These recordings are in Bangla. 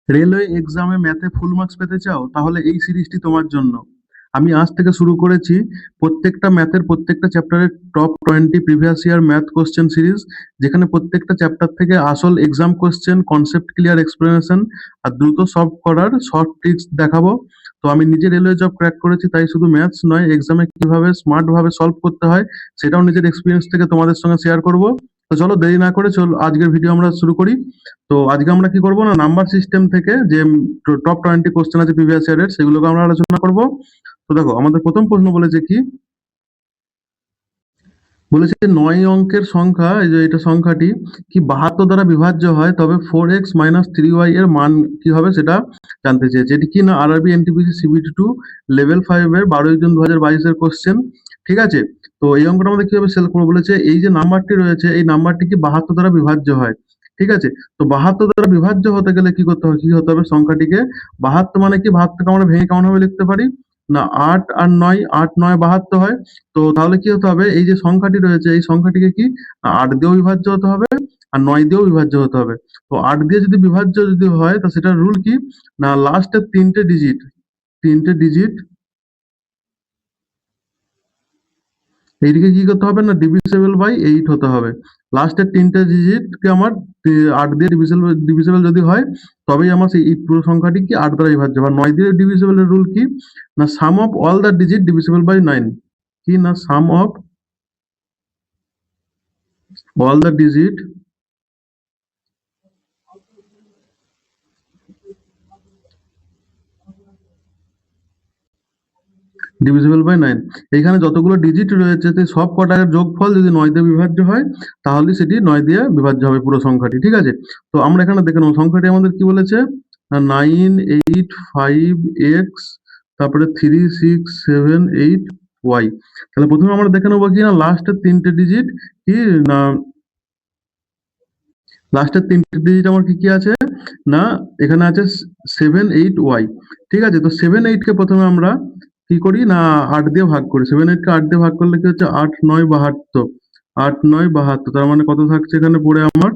রেলওয়ে এক্সামে ম্যাথে ফুল মার্কস পেতে চাও? তাহলে এই সিরিজটি তোমার জন্য। আমি আজ থেকে শুরু করেছি প্রত্যেকটা ম্যাথের প্রত্যেকটা চ্যাপ্টারের top 20 previous year math question series, যেখানে প্রত্যেকটা চ্যাপ্টার থেকে আসল exam question, concept clear explanation আর দ্রুত সলভ করার শর্ট ট্রিক্স দেখাবো। তো আমি নিজে রেলওয়ে জব ক্র্যাক করেছি, তাই শুধু ম্যাথস নয়, এক্সামে কিভাবে স্মার্ট ভাবে সলভ করতে হয় সেটাও নিজের এক্সপিরিয়েন্স থেকে তোমাদের সঙ্গে শেয়ার করব। তো চলো দেরি না করে চলো আজকের ভিডিও আমরা শুরু করি। তো আজকে আমরা কি করবো না, নাম্বার সিস্টেম থেকে যে টপ 20 কোশ্চেন আছে প্রিভিয়াস ইয়ারের, সেগুলোকে আমরা আলোচনা করব। তো দেখো, আমাদের প্রথম প্রশ্ন বলেছে কি, বলেছে 9 অঙ্কের সংখ্যা, এই যে এটা সংখ্যাটি কি 72 দ্বারা বিভাজ্য হয়, তবে 4x-3y এর মান কি হবে সেটা জানতে চেয়েছে। এটি কি না আরআরবি এনটিপিসি সিবিটি 2 লেভেল 5 এর 12/জুন 2022 এর কোশ্চেন। ঠিক আছে, তো এই অঙ্কটা আমাদের কিভাবে সেল করবো, বলেছে এই যে নাম্বারটি রয়েছে এই নাম্বারটি কি 72 দ্বারা বিভাজ্য হয়। ঠিক আছে, তো 72 দ্বারা বিভাজ্য হতে গেলে কি করতে হবে, কি হতে হবে, সংখ্যাটিকে 72 মানে কি, 72কে আমরা ভেঙে কেমন ভাবে লিখতে পারি না, 8 আর 9, 8 9 72 হয়। তো তাহলে কি হতে হবে, এই যে সংখ্যাটি রয়েছে এই সংখ্যাটিকে কি 8 দিয়েও বিভাজ্য হতে হবে আর 9 দিয়েও বিভাজ্য হতে হবে। তো 8 দিয়ে যদি বিভাজ্য যদি হয় তা সেটার রুল কি না, লাস্টের তিনটে ডিজিট এইদিকে কি করতে হবে না, ডিভিসেবল বাই 8 হতে হবে। লাস্টের 3টে ডিজিটকে আমার 8 দিয়ে ডিভিসেবল যদি হয়, তবেই আমার সেই এই পুরো সংখ্যাটি কি 8 দ্বারা বিভাজ্য। বা 9 দিয়ে ডিভিসেবলের রুল কি না, sum of all the digit divisible by 9, কি না sum of all the digit divisible by 9। এইখানে যতগুলো ডিজিট রয়েছে সব কটার যোগফল যদি 9 দিয়ে বিভাজ্য হয়, তাহলে সেটি 9 দিয়ে বিভাজ্য হবে পুরো সংখ্যাটি। ঠিক আছে, তো আমরা এখানে দেখে নেব সংখ্যাটি আমাদের কি বলেছে, 985x তারপরে 3678y। তাহলে প্রথমে আমরা দেখে নেবো কি না, লাস্টের তিনটে ডিজিট আমার কি কি আছে না, এখানে আছে 78y। ঠিক আছে, তো 78কে প্রথমে আমরা কি করি না, 8 দিয়ে ভাগ করি। 78কে 8 দিয়ে ভাগ করলে কি হচ্ছে, 8 9 72, 8 9 72, তার মানে কত থাকছে এখানে পড়ে আমার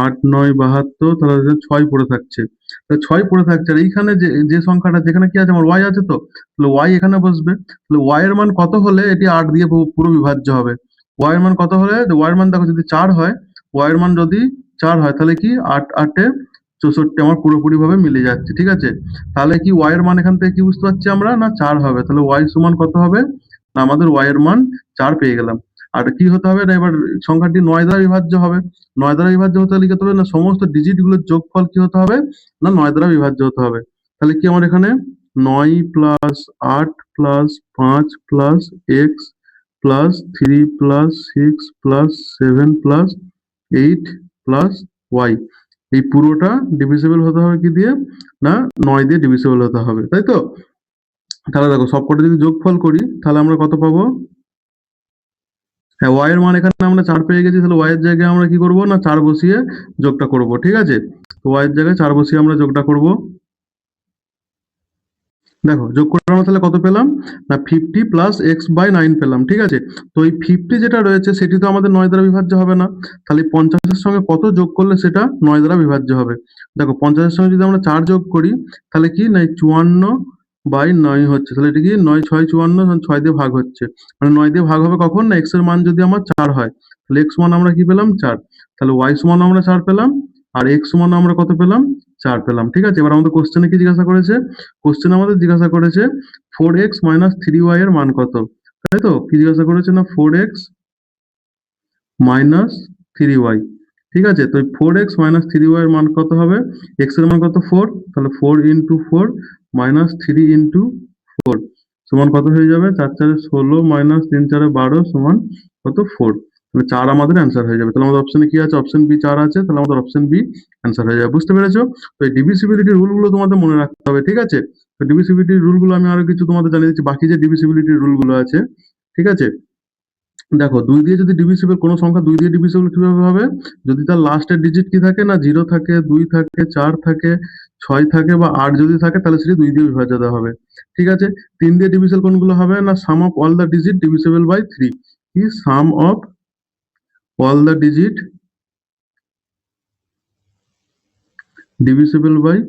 8 9 72, তাহলে 6 পড়ে থাকছে। তো 6 পড়ে থাকছে, আর এইখানে যে যে সংখ্যাটা যেখানে কি আছে আমার y আছে, তো তাহলে y এখানে বসবে। তাহলে y এর মান কত হলে এটি 8 দিয়ে পুরো বিভাজ্য হবে, y এর মান কত হলে, y এর মান দেখো যদি 4 হয়, y এর মান যদি 4 হয় তাহলে কি 8 8 64 আমার পুরোপুরি ভাবে মিলে যাচ্ছে। ঠিক আছে, তাহলে কি y এর মান এখান থেকে কি বুঝতে পারছি আমরা না, 4 হবে। তাহলে y সমান কত হবে না, আমাদের y এর মান 4 পেয়ে গেলাম। আর কি হতে হবে না, এবার সংখ্যাটি 9 দ্বারা বিভাজ্য হবে। 9 দ্বারা বিভাজ্য হতে হলে কি হতে হবে না, সমস্ত ডিজিট গুলোর যোগফল কি হতে হবে না, 9 দ্বারা বিভাজ্য হতে হবে। তাহলে কি আমার এখানে 9 plus 8 plus 5 plus x plus 3 plus 6 plus 7 plus 8 plus y, এই পুরোটা ডিভিজিবল হতে হবে কি দিয়ে না, 9 দিয়ে ডিভিজিবল হতে হবে, তাই তো। তাহলে দেখো সবকটা যদি যোগফল করি তাহলে আমরা কত পাবো, হ্যাঁ, y এর মান এখানে আমরা 4 পেয়ে গেছি, তাহলে y এর জায়গায় আমরা কি করব না, 4 বসিয়ে যোগটা করব। ঠিক আছে, তো y এর জায়গায় 4 বসিয়ে আমরা যোগটা করব। দেখো যোগ করে আমরা তাহলে কত পেলাম না, 50 প্লাস এক্স বাই 9 পেলাম। ঠিক আছে, তো এই 50 যেটা রয়েছে সেটি তো আমাদের 9 দ্বারা বিভাজ্য হবে না, তাহলে 50-এর সঙ্গে কত যোগ করলে সেটা 9 দ্বারা বিভাজ্য হবে। দেখো 50-এর সঙ্গে যদি আমরা 4 যোগ করি তাহলে কি না, 54/9 হচ্ছে। তাহলে এটা কি 9 6 54, 6 দিয়ে ভাগ হচ্ছে, মানে 9 দিয়ে ভাগ হবে কখন না, এক্স এর মান যদি আমার 4 হয়, তাহলে এক্স মান আমরা কি পেলাম 4, তাহলে ওয়াই সমান আমরা 4 পেলাম, আর এক্স সমান আমরা কত পেলাম 4 পেলাম। ঠিক আছে, এবার আমাদের কোশ্চেনে কি জিজ্ঞাসা করেছে, কোশ্চেন আমাদের জিজ্ঞাসা করেছে 4x-3y এর মান কত, তাই তো। কি জিজ্ঞাসা করেছে না, 4x-3y। ঠিক আছে, তো 4x-3y এর মান কত হবে, x এর মান কত 4, তাহলে 4 ইন্টু 4 মাইনাস 3 ইন্টু 4 সমান কত হয়ে যাবে, 4 4 16 মাইনাস 3 4 12 সমান কত 4। তাহলে 4 আমাদের অ্যান্সার হয়ে যাবে। তাহলে আমাদের অপশনে কি আছে, অপশন বি 4 আছে, তাহলে আমাদের অপশন বি অ্যান্সার হয়ে যাবে। বুঝতে পেরেছো? তো এই ডিভিসিবিলিটি রুলগুলো তোমাদের মনে রাখতে হবে। ঠিক আছে, তো ডিভিসিবিলিটি রুলগুলো আমি আরো কিছু তোমাদের জানিয়ে দিচ্ছি, বাকি যে ডিভিসিবিলিটি রুলগুলো আছে। ঠিক আছে, দেখো 2 দিয়ে যদি ডিভিসিবল, কোনো সংখ্যা 2 দিয়ে ডিভিসিবল কিভাবে হবে, যদি তার লাস্টের ডিজিট কি থাকে না, 0 থাকে, 2 থাকে, 4 থাকে, 6 থাকে বা 8 যদি থাকে, তাহলে সেটি 2 দিয়ে বিভাজ্য দেওয়া হবে। ঠিক আছে, 3 দিয়ে ডিভিসিবল কোনগুলো হবে না, sum of all the digit divisible by 3, কি sum of all the digit divisible by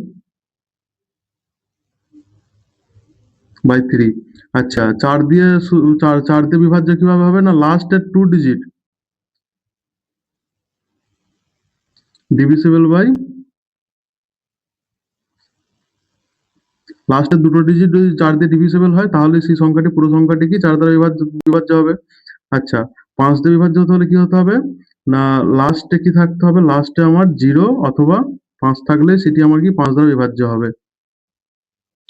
3। আচ্ছা, 4 দিয়ে বিভাজ্য কিভাবে হবে? না লাস্টের 2 ডিজিট ডিভিজিবল বাই লাস্টের দুটো ডিজিট যদি 4 দিয়ে ডিভিজিবল হয় তাহলে সেই সংখ্যাটি পুরো সংখ্যাটি কি 4 দ্বারা বিভাজ্য হবে। আচ্ছা, 5 দিয়ে বিভাজ্য হতে হলে কি হতে হবে? না লাস্টে কি থাকতে হবে? লাস্টে আমার 0 অথবা 5 থাকলে সেটি আমার কি 5 দ্বারা বিভাজ্য হবে।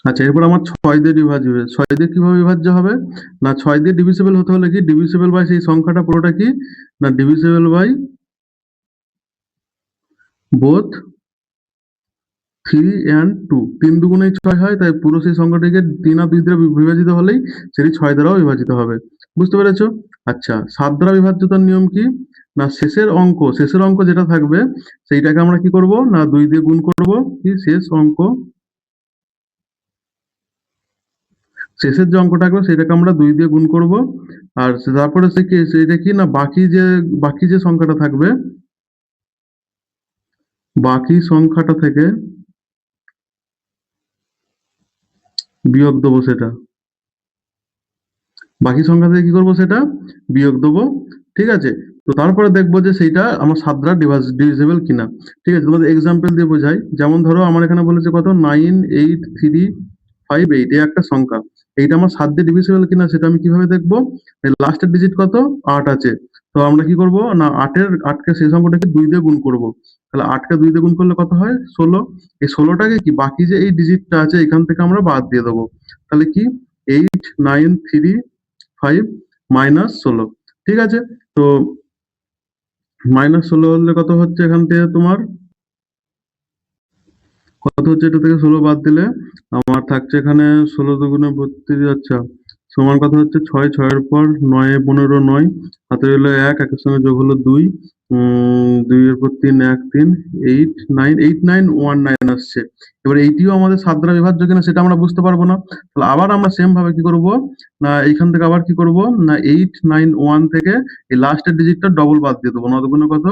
আচ্ছা, এরপর আমার 6 দিয়ে বিভাজ্য হবে। 6 দিয়ে কিভাবে বিভাজ্য হবে? না 6 দিয়ে ডিভিজিবল হতে হলে কি ডিভিজিবল বাই সেই সংখ্যাটা পুরোটা কি? না ডিভিজিবল বাই বোথ 3 and 2। 3 দুগুণে 6 হয়, তাই পুরো সেই সংখ্যাটিকে 3 আর 2 দ্বারা বিভাজিত হলেই সেটি 6 দ্বারাও বিভাজিত হবে। বুঝতে পেরেছো? আচ্ছা, 7 দ্বারা বিভাজ্যতার নিয়ম কি? না শেষের অঙ্ক যেটা থাকবে সেইটাকে আমরা কি করব? না 2 দিয়ে গুণ করব। কি শেষের যে অঙ্কটা থাকবে সেটাকে আমরা 2 দিয়ে গুণ করব। আর তারপরে সেটা কি না বাকি যে সংখ্যাটা থাকবে, বাকি সংখ্যাটা থেকে বিয়োগ দেবো সেটা। বাকি সংখ্যা থেকে কি করব? সেটা বিয়োগ দেবো। ঠিক আছে? তো তারপরে দেখবো যে সেইটা আমার 7 দ্বারা ডিভিজিবল কিনা। ঠিক আছে? তোমাদের এক্সাম্পল দিয়ে বোঝাই। যেমন ধরো আমার এখানে বলেছে কত 98358 এই একটা সংখ্যা। এইটা আমার 7 দিয়ে ডিভিজিবল কিনা সেটা আমি কিভাবে দেখবো? লাস্টের ডিজিট কত? 8 আছে। তো আমরা কি করব? না 8কে সেই সংখ্যাটাকে 2 দিয়ে গুণ করব। তাহলে 8কে 2 দিয়ে গুণ করলে কত হয়? 16। এই 16টাকে কি বাকি যে এই ডিজিটটা আছে এখান থেকে আমরা বাদ দিয়ে দেবো। তাহলে কি 8935 -16। ঠিক আছে? তো -16 হলে কত হচ্ছে এখান থেকে তোমার? কত হচ্ছে এটা থেকে 16 বাদ দিলে আমার থাকছে এখানে 16 দুগুণে 32। আচ্ছা, সমান কত হচ্ছে 6, 6 এর পর 9 এ 15 9, হাতে রইল 1, একের সঙ্গে যোগ হলো 2, 2 এর পর 3 1 3 8 9 8919 আসছে। এবার এইটিও আমাদের 7 দ্বারা বিভাজ্য কিনা সেটা আমরা বুঝতে পারবো না। তাহলে আবার আমরা সেম ভাবে কি করব? না এইখান থেকে আবার কি করব? না 891 থেকে এই লাস্টের ডিজিটটা ডবল বাদ দিয়ে দেবো। 9 দুগুণে কত?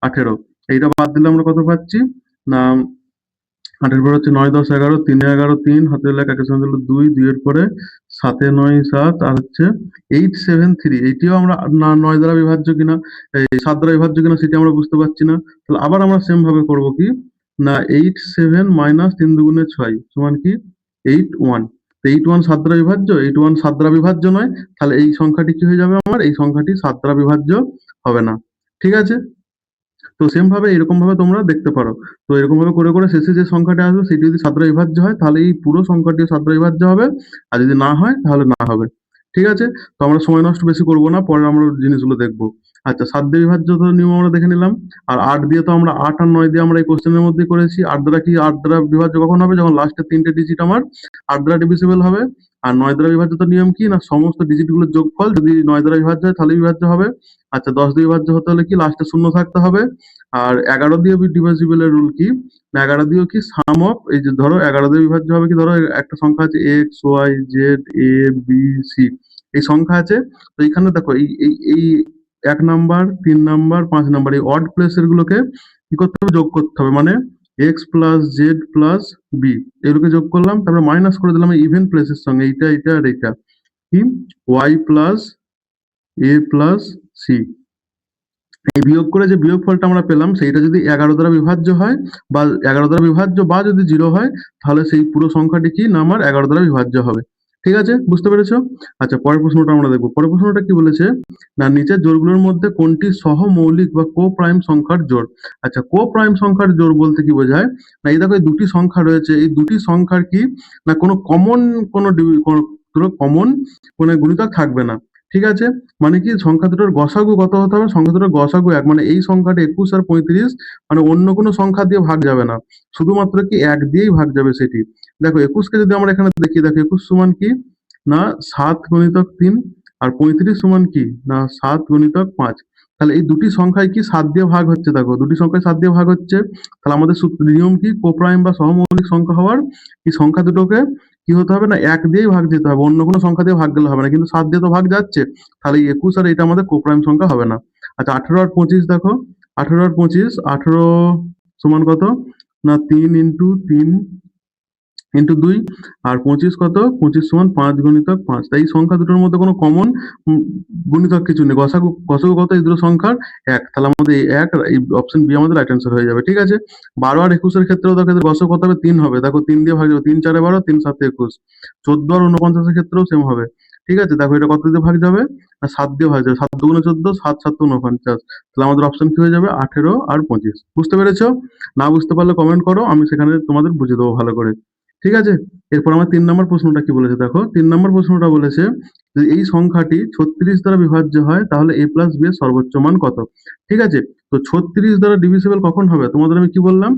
18। এইটা বাদ দিলে আমরা কত পাচ্ছি? না 8 এর পরে হচ্ছে 9 10 11, 3 এ 11 3, হাতে রইল 1, একের সঙ্গে হলো 2, 2 এর পরে 7 এ 9 7 আর হচ্ছে 873। এইটিও আমরা 9 দ্বারা বিভাজ্য কিনা, এই 7 দ্বারা বিভাজ্য কিনা সেটি আমরা বুঝতে পারছি না। তাহলে আবার আমরা সেম ভাবে করব কি? না 87 মাইনাস 3 দুগুণে 6 সমান কি? 81। তো 81 7 দ্বারা বিভাজ্য, 81 7 দ্বারা বিভাজ্য নয়। তাহলে এই সংখ্যাটি কি হয়ে যাবে আমার? এই সংখ্যাটি 7 দ্বারা বিভাজ্য হবে না। ঠিক আছে? তো সেম ভাবে এরকম ভাবে তোমরা দেখতে পারো। তো এরকম ভাবে করে করে শেষে যে সংখ্যাটা আসবে সেটি যদি 7 দ্বারা বিভাজ্য হয় তাহলে এই পুরো সংখ্যাটিও 7 দ্বারা বিভাজ্য হবে। আর যদি না হয় তাহলে না হবে। ঠিক আছে? তো আমরা সময় নষ্ট বেশি করব না। পরে আমরা জিনিসগুলো দেখব। আচ্ছা, 7 দিয়ে বিভাজ্যতার নিয়ম আমরা দেখে নিলাম। আর 8 দিয়ে তো আমরা 8 আর 9 দিয়ে আমরা এই কোশ্চেনের মধ্যেই করেছি। 8 দ্বারা বিভাজ্য কখন হবে? যখন লাস্টের 3টে ডিজিট আমার 8 দ্বারা ডিভিজিবল হবে। আর 9 দ্বারা বিভাজ্যতার নিয়ম কি? না সমস্ত ডিজিট গুলোর যোগফল যদি 9 দ্বারা বিভাজ্য হয় তাহলে বিভাজ্য হবে। আচ্ছা, 10 দিয়ে বিভাজ্য হতে হলে কি লাস্টে শূন্য থাকতে হবে। আর 11 দিয়ে ডিভিজিবল এর রুল কি? না 11 দিয়েও কি সাম অফ এই যে ধরো 11 দিয়ে বিভাজ্য হবে কি? ধরো একটা সংখ্যা আছে x y z a b c এই সংখ্যা আছে। তো এখানে দেখো এই 1 নাম্বার 3 নাম্বার 5 নাম্বার এই অড প্লেসের গুলোকে কি করতে হবে? যোগ করতে হবে। মানে x plus z plus b এগুলোকে যোগ করলাম, তারপরে মাইনাস করে দিলাম ইভেন প্লেসের সঙ্গে এইটা এটা আর এইটা কি ওয়াই প্লাস এ প্লাস সি। এই বিয়োগ করে যে বিয়োগফলটা আমরা পেলাম সেইটা যদি 11 দ্বারা বিভাজ্য হয় বা 11 দ্বারা বিভাজ্য বা যদি 0 হয় তাহলে সেই পুরো সংখ্যাটি কি না আমার 11 দ্বারা বিভাজ্য হবে। ঠিক আছে? বুঝতে পেরেছো? আচ্ছা, পরের প্রশ্নটা আমরা দেখব। পরের প্রশ্নটা কি বলেছে? না নিচের জোড়গুলোর মধ্যে কোনটি সহমৌলিক বা কো-প্রাইম সংখ্যার জোড়? আচ্ছা, কো-প্রাইম সংখ্যার জোড় বলতে কি বোঝায়? না এই দেখো এই দুটি সংখ্যা রয়েছে। এই দুটি সংখ্যার কি না কোনো কমন কোনো গুণিতক থাকবে না। ঠিক আছে? মানে কি সংখ্যা দুটোর গসাগু কত হতে হবে? সংখ্যা দুটোর গসাগু 1। মানে এই সংখ্যাটা 21 আর 35 মানে অন্য কোনো সংখ্যা দিয়ে ভাগ যাবে না। শুধুমাত্র কি 1 দিয়েই ভাগ যাবে সেটি। দেখো 21 কে যদি আমরা এখানে দেখি, দেখো 21 সমান কি? না 7 গুণিতক 3 আর 35 সমান কি? না 7 গুণিতক 5। তাহলে এই দুটি সংখ্যায় কি 7 দিয়ে ভাগ হচ্ছে, দেখো দুটি সংখ্যায় 7 দিয়ে ভাগ হচ্ছে। তাহলে আমাদের নিয়ম কি? কোপ্রাইম বা সহমৌলিক সংখ্যা হওয়ার এই সংখ্যা দুটোকে কি হতে হবে? না 1 দিয়েই ভাগ যেতে হবে। অন্য কোনো সংখ্যা দিয়ে ভাগ গেলে হবে না। কিন্তু 7 দিয়ে তো ভাগ যাচ্ছে। তাহলে 21 আর এটা আমাদের কোপ্রাইম সংখ্যা হবে না। আচ্ছা, 18 আর 25 দেখো। 18 আর 25 18 সমান কত? না 3 × 3 × 2 আর 25 কত? 25 সমান 5 গুণিতক 5। তাই এই সংখ্যা দুটোর মধ্যে কোনো কমন গুণিতক কিছু নেই। গসাগু কত এই দুটো সংখ্যার? 1। তাহলে আমাদের এই 1 এই অপশন বি আমাদের রাইট অ্যান্সার হয়ে যাবে। ঠিক আছে? 12 আর 21 এর ক্ষেত্রেও দেখো এদের গসাগু কত হবে? 3 হবে। দেখো 3 দিয়ে ভাগ যাবে। 3 4 12, 3 7 21। 14 আর 49 এর ক্ষেত্রেও সেম হবে। ঠিক আছে? দেখো এটা কত দিয়ে ভাগ যাবে? না 7 দিয়ে ভাগ যাবে। 7 দুগুণে 14, 7 7 49। তাহলে আমাদের অপশন কি হয়ে যাবে? 18 আর 25। বুঝতে পেরেছো? না বুঝতে পারলে কমেন্ট করো, আমি সেখানে তোমাদের বুঝিয়ে দেবো ভালো করে। ঠিক আছে? এরপর আমার 3 নম্বর প্রশ্নটা কি বলেছে দেখো। 3 নম্বর প্রশ্নটা বলেছে যে এই সংখ্যাটি 36 দ্বারা বিভাজ্য হয় তাহলে a প্লাস b এর সর্বোচ্চ মান কত? ঠিক আছে? তো 36 দ্বারা ডিভিজিবল কখন হবে? তোমাদের আমি কি বললাম?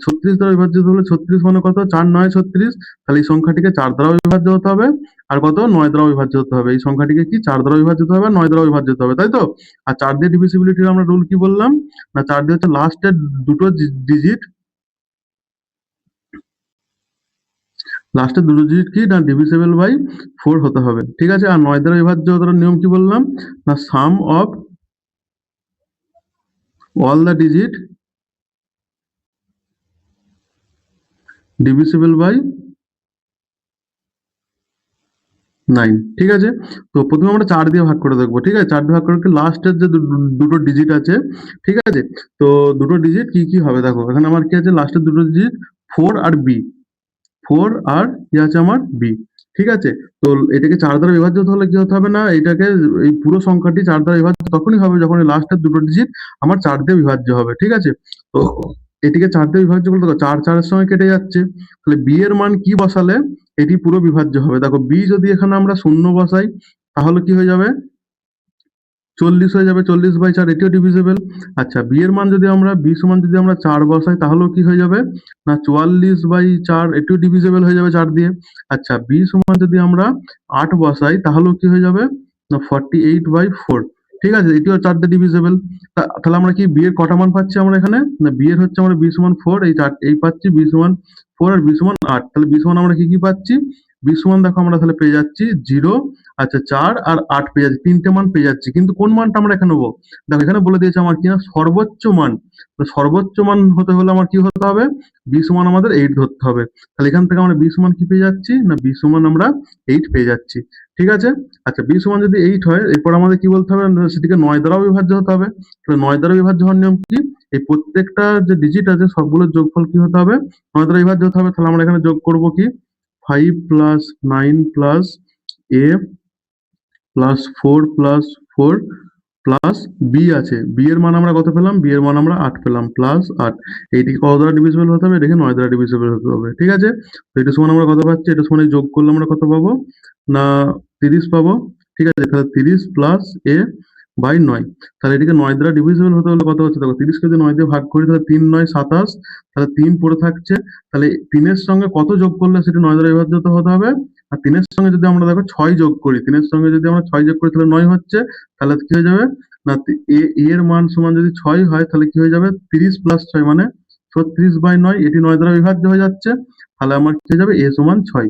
36 দ্বারা বিভাজ্য হলে 36 মানে কত? 4 9 36। তাহলে এই সংখ্যাটিকে 4 দ্বারা বিভাজ্য হতে হবে আর কত? 9 দ্বারা বিভাজ্য হতে হবে। এই সংখ্যাটিকে কি 4 দ্বারা বিভাজ্য হতে হবে আর 9 দ্বারা বিভাজ্য হতে হবে, তাই তো? আর 4 দিয়ে ডিভিজিবিলিটির আমরা রুল কি বললাম? না 4 দিয়ে হচ্ছে লাস্টের দুটো ডিজিট, লাস্টের দুটো ডিজিট কি না ডিভিজিবল বাই 4 হতে হবে। ঠিক আছে? আর 9 দ্বারা বিভাজ্য হওয়ার নিয়ম কি বললাম? না sum of all the digit divisible by 9। ঠিক আছে? তো প্রথমে আমরা 4 দিয়ে ভাগ করে দেখবো। ঠিক আছে? 4 দিয়ে ভাগ করে লাস্টের যে দুটো ডিজিট আছে, ঠিক আছে? তো দুটো ডিজিট কি কি হবে দেখো। এখানে আমার কি আছে? লাস্টের দুটো ডিজিট 4 আর b। 4 আর কি আছে আমার? b। ঠিক আছে? তো এটাকে 4 দ্বারা বিভাজ্য হতে হলে কি হতে হবে? না এটাকে এই পুরো সংখ্যাটি 4 দ্বারা বিভাজ্য তখনই হবে যখন এই লাস্টের দুটো ডিজিট আমার 4 দিয়ে বিভাজ্য হবে। ঠিক আছে? তো এটিকে 4 দিয়ে বিভাজ্য করলে দেখো 4 4 এর সঙ্গে কেটে যাচ্ছে। তাহলে b এর মান কি বসালে এটি পুরো বিভাজ্য হবে? দেখো b যদি এখানে আমরা 0 বসাই তাহলে কি হয়ে যাবে? 40 হয়ে যাবে। 40/4 এটিও ডিভিজিবল। আচ্ছা b এর মান যদি আমরা b সমান যদি আমরা 4 বসাই তাহলেও কি হয়ে যাবে? না 44/4 এটিও ডিভিজিবল হয়ে যাবে 4 দিয়ে। আচ্ছা b সমান যদি আমরা 8 বসাই তাহলেও কি হয়ে যাবে? না 48/4। ঠিক আছে? এটিও 4 দিয়ে ডিভিজিবল। তাহলে আমরা কি b এর কটা মান পাচ্ছি আমরা এখানে? না b এর হচ্ছে আমরা b সমান 4 এই 4 এই পাচ্ছি b সমান 4 আর b সমান 8। তাহলে b সমান আমরা কি কি পাচ্ছি? b সমান দেখো আমরা তাহলে পেয়ে যাচ্ছি 0, আচ্ছা 4 আর 8 পেয়ে যাচ্ছি। 3টে মান পেয়ে যাচ্ছি। কিন্তু কোন মানটা আমরা এখানে নেবো? দেখো এখানে বলে দিয়েছে আমার কি না সর্বোচ্চ মান। তো সর্বোচ্চ মান হতে হলে আমার কি হতে হবে? b সমান আমাদের 8 ধরতে হবে। তাহলে এখান থেকে আমরা b সমান কি পেয়ে যাচ্ছি? না b সমান আমরা 8 পেয়ে যাচ্ছি। ঠিক আছে? আচ্ছা b সমান যদি 8 হয় এরপর আমাদের কি বলতে হবে? না সেটিকে 9 দ্বারাও বিভাজ্য হতে হবে। তাহলে 9 দ্বারা বিভাজ্য হওয়ার নিয়ম কি? এই প্রত্যেকটা যে ডিজিট আছে সবগুলোর যোগফল কি হতে হবে? 9 দ্বারা বিভাজ্য হতে হবে। তাহলে আমরা এখানে যোগ করব কি? 5 + 9 + a plus 4 plus 4 plus b আছে। বি এর মান আমরা কত পেলাম? বি এর মান আমরা 8 পেলাম প্লাস 8। এইটিকে কত দ্বারা ডিভিজিবল হতে হবে? এটাকে 9 দ্বারা ডিভিজিবল হতে হবে। ঠিক আছে? তো এটা সমান আমরা কত পাচ্ছি? এটা সমান যোগ করলে আমরা কত পাবো? না 30 পাবো। ঠিক আছে? তাহলে 30 প্লাস এ বাই 9। তাহলে এটিকে 9 দ্বারা ডিভিজিবল হতে হলে কত হচ্ছে দেখো 30 কে যদি 9 দিয়ে ভাগ করি তাহলে 3 9 27। তাহলে 3 পড়ে থাকছে। তাহলে 3 এর সঙ্গে কত যোগ করলে সেটা 9 দ্বারা বিভাজ্য হতে হবে? আর 3 এর সঙ্গে যদি আমরা দেখো 6 যোগ করি, 3 এর সঙ্গে যদি আমরা 6 যোগ করি তাহলে 9 হচ্ছে। তাহলে কি হয়ে যাবে? না এ এর মান সমান যদি 6 হয় তাহলে কি হয়ে যাবে? 30 প্লাস 6 মানে 36/9। এটি 9 দ্বারা বিভাজ্য হয়ে যাচ্ছে। তাহলে আমার কি হয়ে যাবে? এ সমান 6।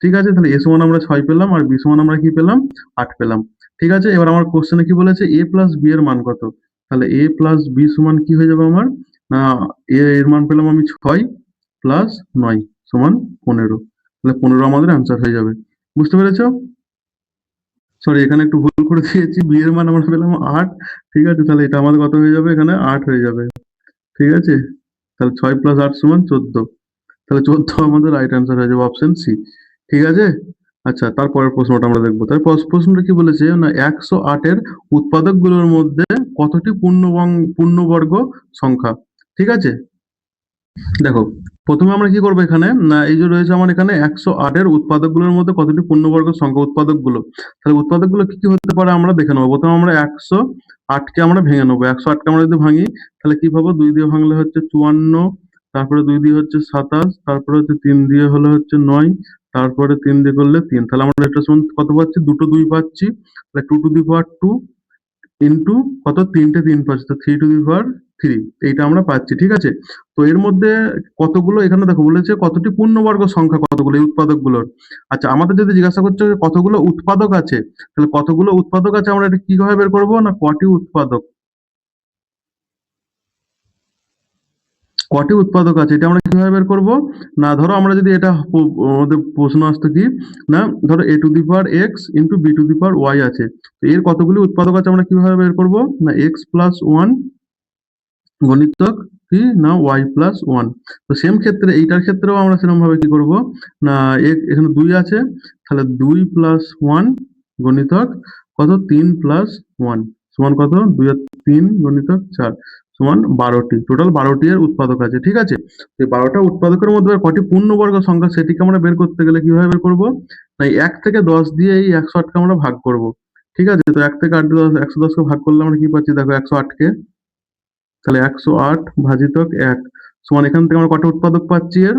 ঠিক আছে? তাহলে এ সমান আমরা 6 পেলাম আর বি সমান আমরা কি পেলাম? 8 পেলাম। ঠিক আছে? এবার আমার কোশ্চেনে কি বলেছে? a প্লাস b এর মান কত? তাহলে a প্লাস b সমান কি হয়ে যাবে আমার? না এর মান পেলাম আমি 6 প্লাস 9 সমান 15। তাহলে 15 আমাদের অ্যান্সার হয়ে যাবে। বুঝতে পেরেছো? সরি এখানে একটু ভুল করে দিয়েছি। বি এর মান আমরা পেলাম 8। ঠিক আছে? তাহলে এটা আমাদের কত হয়ে যাবে? এখানে 8 হয়ে যাবে। ঠিক আছে? তাহলে 6 প্লাস 8 সমান 14। তাহলে 14 আমাদের রাইট অ্যান্সার হয়ে যাবে অপশন সি। ঠিক আছে? আচ্ছা তারপরের প্রশ্নটা আমরা দেখবো। তার প্রশ্নটা কি বলেছে? না 108 এর উৎপাদকগুলোর মধ্যে কতটি পূর্ণবর্গ সংখ্যা? ঠিক আছে? দেখো প্রথমে আমরা কি করবো এখানে? না এই যে রয়েছে আমার এখানে 108 এর উৎপাদকগুলোর মধ্যে কতটি পূর্ণবর্গ সংখ্যা উৎপাদকগুলো। তাহলে উৎপাদকগুলো কি কি হতে পারে আমরা দেখে নেবো। প্রথমে আমরা 108 কে আমরা ভেঙে নেবো। 108 কে আমরা যদি ভাঙি তাহলে কি পাবো? 2 দিয়ে ভাঙলে হচ্ছে 54, তারপরে 2 দিয়ে হচ্ছে 27, তারপরে হচ্ছে 3 দিয়ে হলে হচ্ছে 9, তারপরে 3 দিয়ে করলে 3। তাহলে আমরা এটা সমান কত পাচ্ছি? দুটো 2 পাচ্ছি। তাহলে 2 টু দি পাওয়ার 2 ইন্টু কত? 3টে 3 পাচ্ছি, তো 3 টু দি পাওয়ার 3 এইটা আমরা পাচ্ছি। ঠিক আছে? তো এর মধ্যে কতগুলো এখানে দেখো বলেছে কতটি পূর্ণবর্গ সংখ্যা কতগুলো এই উৎপাদকগুলোর। আচ্ছা আমাদের যদি জিজ্ঞাসা করছে যে কতগুলো উৎপাদক আছে, তাহলে কতগুলো উৎপাদক আছে আমরা এটা কিভাবে বের করবো? না কটি উৎপাদক, কটি উৎপাদক আছে এটা আমরা কিভাবে বের করব? না ধরো আমরা যদি এটা আমাদের প্রশ্ন আসতো কি না, ধরো a to the power x into b to the power y আছে, তো এর কতগুলি উৎপাদক আছে আমরা কিভাবে বের করব? না x প্লাস ওয়ান গণিতক কি না y প্লাস ওয়ান। তো সেম ক্ষেত্রে এইটার ক্ষেত্রেও আমরা সেরকম ভাবে কি করব? না এখানে 2 আছে, তাহলে 2 প্লাস 1 গণিতক কত 3 প্লাস 1 সমান কত 2 আর 3 গণিতক 4 সমান 12টি, টোটাল 12টি এর উৎপাদক আছে। ঠিক আছে, এই 12টা উৎপাদকের মধ্যে কটি পূর্ণবর্গ সংখ্যা সেটিকে আমরা বের করতে গেলে কিভাবে বের করব? না 1 থেকে 10 দিয়ে এই 108 কে আমরা ভাগ করব। ঠিক আছে, তো 1 থেকে 8 দিয়ে 110 কে ভাগ করলে আমরা কি পাচ্ছি দেখো 108 কে, তাহলে 108 ভাজিতক 1 সমান এখান থেকে আমরা কত উৎপাদক পাচ্ছি এর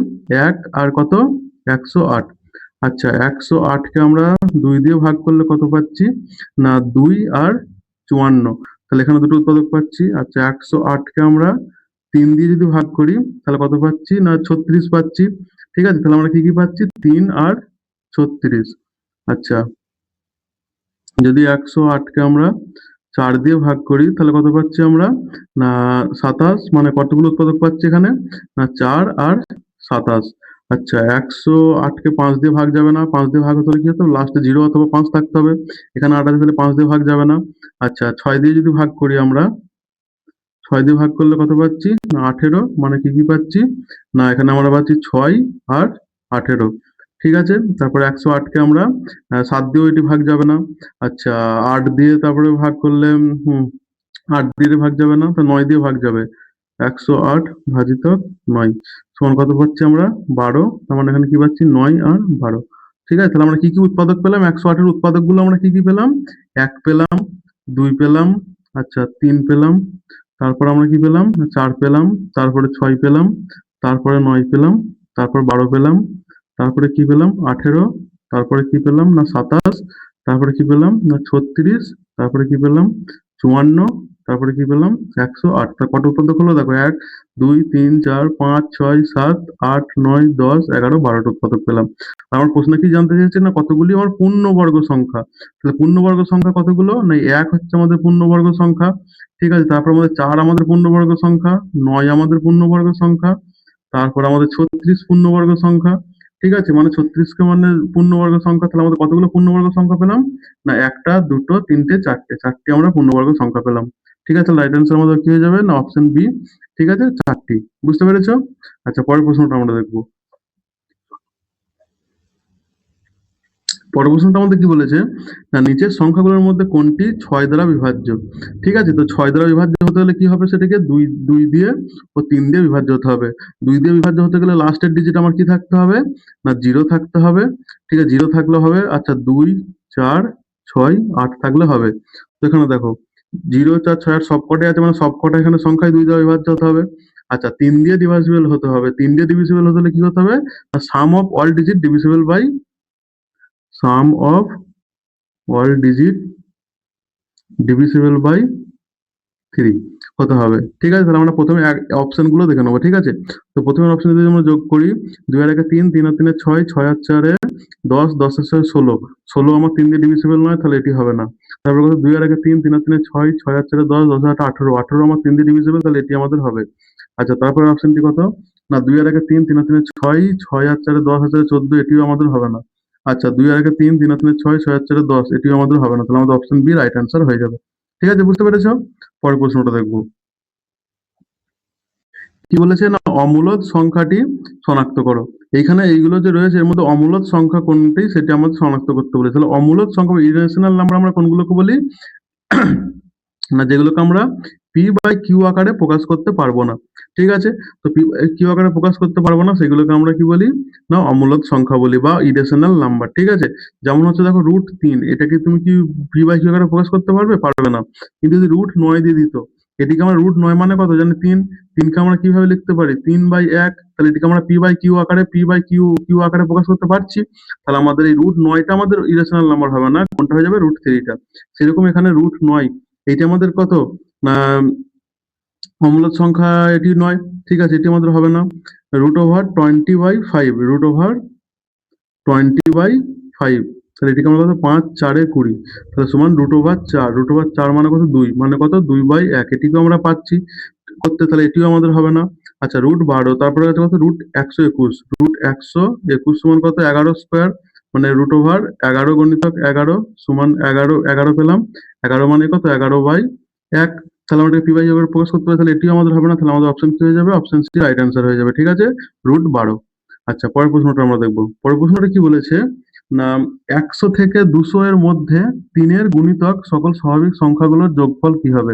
1 আর কত 108। আচ্ছা 108 কে আমরা 2 দিয়ে ভাগ করলে কত পাচ্ছি? না 2 আর 54, তাহলে এখানে দুটো উৎপাদক পাচ্ছি। আচ্ছা 108 কে আমরা 3 দিয়ে যদি ভাগ করি তাহলে কত পাচ্ছি? না 36 পাচ্ছি। ঠিক আছে, তাহলে আমরা কি কি পাচ্ছি 3 আর 36। আচ্ছা যদি 108 কে আমরা 4 দিয়ে ভাগ করি তাহলে কত পাচ্ছি আমরা? না 27, মানে কতগুলো উৎপাদক পাচ্ছি এখানে? না 4 আর 27। আচ্ছা 108 কে 5 দিয়ে ভাগ যাবে না, 5 দিয়ে ভাগ হলে কি হতো লাস্টে 0 অথবা 5 থাকতে হবে, এখানে 8 আছে তাহলে 5 দিয়ে ভাগ যাবে না। আচ্ছা 6 দিয়ে যদি ভাগ করি আমরা, 6 দিয়ে ভাগ করলে কত পাচ্ছি? না 18, মানে কি কি পাচ্ছি? না এখানে আমরা পাচ্ছি 6 আর 18। ঠিক আছে, তারপরে 108 কে আমরা 7 দিয়েও এটি ভাগ যাবে না। আচ্ছা 8 দিয়ে তারপরে ভাগ করলে 8 দিয়ে ভাগ যাবে না, তো 9 দিয়ে ভাগ যাবে। 108 ভাজিত 9 সমান কত পাচ্ছি আমরা? 12। তার মানে এখানে কি পাচ্ছি 9 আর 12। ঠিক আছে, তাহলে আমরা কি কি উৎপাদক পেলাম? 108 এর উৎপাদকগুলো আমরা কি কি পেলাম? 1 পেলাম, 2 পেলাম, আচ্ছা 3 পেলাম, তারপর আমরা কি পেলাম? 4 পেলাম, তারপরে 6 পেলাম, তারপরে 9 পেলাম, তারপর 12 পেলাম, তারপরে কি পেলাম? 18, তারপরে কি পেলাম? না 27, তারপরে কি পেলাম? না 36, তারপরে কি পেলাম? 54, তারপরে কি পেলাম? 108। তার কত উৎপাদক হলো দেখো 1 2 3 4 5 6 7 8 9 10 11 12টা উৎপাদক পেলাম। আমার প্রশ্ন কি জানতে চেয়েছে না কতগুলি আমার পূর্ণবর্গ সংখ্যা, তাহলে পূর্ণবর্গ সংখ্যা কতগুলো? না 1 হচ্ছে আমাদের পূর্ণবর্গ সংখ্যা। ঠিক আছে, তারপর আমাদের 4 আমাদের পূর্ণবর্গ সংখ্যা, 9 আমাদের পূর্ণবর্গ সংখ্যা, তারপর আমাদের 36 পূর্ণবর্গ সংখ্যা। ঠিক আছে, মানে 36 কে মানে পূর্ণবর্গ সংখ্যা, তাহলে আমাদের কতগুলো পূর্ণবর্গ সংখ্যা পেলাম? না 1টা 2টো 3টে 4টে, 4টে আমরা পূর্ণবর্গ সংখ্যা পেলাম। ঠিক আছে, রাইট অ্যান্সার আমাদের কি হয়ে যাবে? না অপশন বি। ঠিক আছে 4টি, বুঝতে পেরেছো? আচ্ছা পরের প্রশ্নটা আমরা দেখবো। পরের প্রশ্নটা আমাদের কি বলেছে? না নিচের সংখ্যাগুলোর মধ্যে কোনটি 6 দ্বারা বিভাজ্য? ঠিক আছে, তো 6 দ্বারা বিভাজ্য হতে হলে কি হবে? সেটাকে 2 দিয়ে ও 3 দিয়ে বিভাজ্য হতে হবে। 2 দিয়ে বিভাজ্য হতে গেলে লাস্টের ডিজিট আমার কি থাকতে হবে? না 0 থাকতে হবে। ঠিক আছে, 0 থাকলে হবে। আচ্ছা 2 4 6 8 থাকলে হবে। তো এখানে দেখো 0 4 6 8 সবকটাই আছে, মানে সবকটা এখানে সংখ্যায় 2 দ্বারা বিভাজ্য হতে হবে। আচ্ছা 3 দিয়ে ডিভিজিবল হতে হবে। 3 দিয়ে ডিভিজিবল হতে হলে কি হতে হবে? Sum of all digit divisible by sum of all digit divisible by 3 হতে হবে। ঠিক আছে, তাহলে আমরা প্রথমে অপশন গুলো দেখে নেবো। ঠিক আছে, তো প্রথমে অপশন যদি আমরা যোগ করি 2 আর 1 3, 3 আর 3 6, 6 আর 4 10, 10 আর 6 16, 16 আমার 3 দিয়ে ডিভিজিবল নয়, তাহলে এটি হবে না। তারপর কত 2 আর 1 3, 3 আর 3 6, 6 আর 4 10, 10 আর 8 18, 18 আমার 3 দিয়ে ডিভিজিবল, তাহলে এটি আমাদের হবে। আচ্ছা তারপরে অপশনটি কত? না 2 আর 1 3, 3 আর 3 6, 6 আর 4 10 আর 4 14, এটিও আমাদের হবে না। আচ্ছা 2 আর 1 3, 3 আর 3 6, 6 আর 4 10, এটিও আমাদের হবে না, তাহলে আমাদের অপশন বি রাইট অ্যান্সার হয়ে যাবে। ঠিক আছে, বুঝতে পেরেছো? পরের প্রশ্নটা দেখবো। কি বলেছে না অমূলদ সংখ্যাটি শনাক্ত করো। এইখানে এইগুলো যে রয়েছে এর মধ্যে অমূলদ সংখ্যা কোনটি সেটা আমাদের শনাক্ত করতে বলেছে। তাহলে অমূলদ সংখ্যা ইরেশনাল নাম্বার আমরা কোনগুলোকে বলি? না যেগুলোকে আমরা পি বাই কিউ আকারে প্রকাশ করতে পারবো না। ঠিক আছে, তো পি কিউ আকারে প্রকাশ করতে পারবো না সেগুলোকে আমরা কি বলি? না অমূলদ সংখ্যা বলি বা ইরেশনাল নাম্বার। ঠিক আছে, যেমন হচ্ছে দেখো √3, এটাকে তুমি কি পি বাই কিউ আকারে প্রকাশ করতে পারবে? পারবে না। কিন্তু যদি √9 দিয়ে দিত, এটিকে আমরা √9 মানে কত জানি 3, 3 কে আমরা কিভাবে লিখতে পারি 3/1, তাহলে এটিকে আমরা পি বাই কিউ আকারে কিউ আকারে প্রকাশ করতে পারছি। তাহলে আমাদের এই √9টা আমাদের ইরেশনাল নাম্বার হবে না, কোনটা হয়ে যাবে? √3টা। সেরকম এখানে √9 এইটা আমাদের কত? না অম্লদ সংখ্যা এটি নয়। ঠিক আছে, এটি আমাদের হবে না। √20/5, √20/5, তাহলে এটিকে আমরা কত 5 4 20, তাহলে সমান √4, √4 মানে কত 2, মানে কত 2/1, এটিকেও আমরা পাচ্ছি করতে, তাহলে এটিও আমাদের হবে না। আচ্ছা √12, তারপরে আছে কত √121, √121 সমান কত 11 স্কোয়ার, মানে √11 সমান 11 পেলাম। 11 মানে কত 11/1। তাহলে আমরা পি বাই কিউ প্রকাশ করতে পারি, তাহলে এটিও আমাদের হবে না, তাহলে আমাদের অপশন কি হয়ে যাবে, অপশন সি রাইট অ্যান্সার হয়ে যাবে। ঠিক আছে, √12। আচ্ছা পরের প্রশ্নটা আমরা দেখবো। পরের প্রশ্নটা কি বলেছে না, 100 থেকে 200 এর মধ্যে 3-এর গুণিতক সকল স্বাভাবিক সংখ্যাগুলোর যোগফল কি হবে।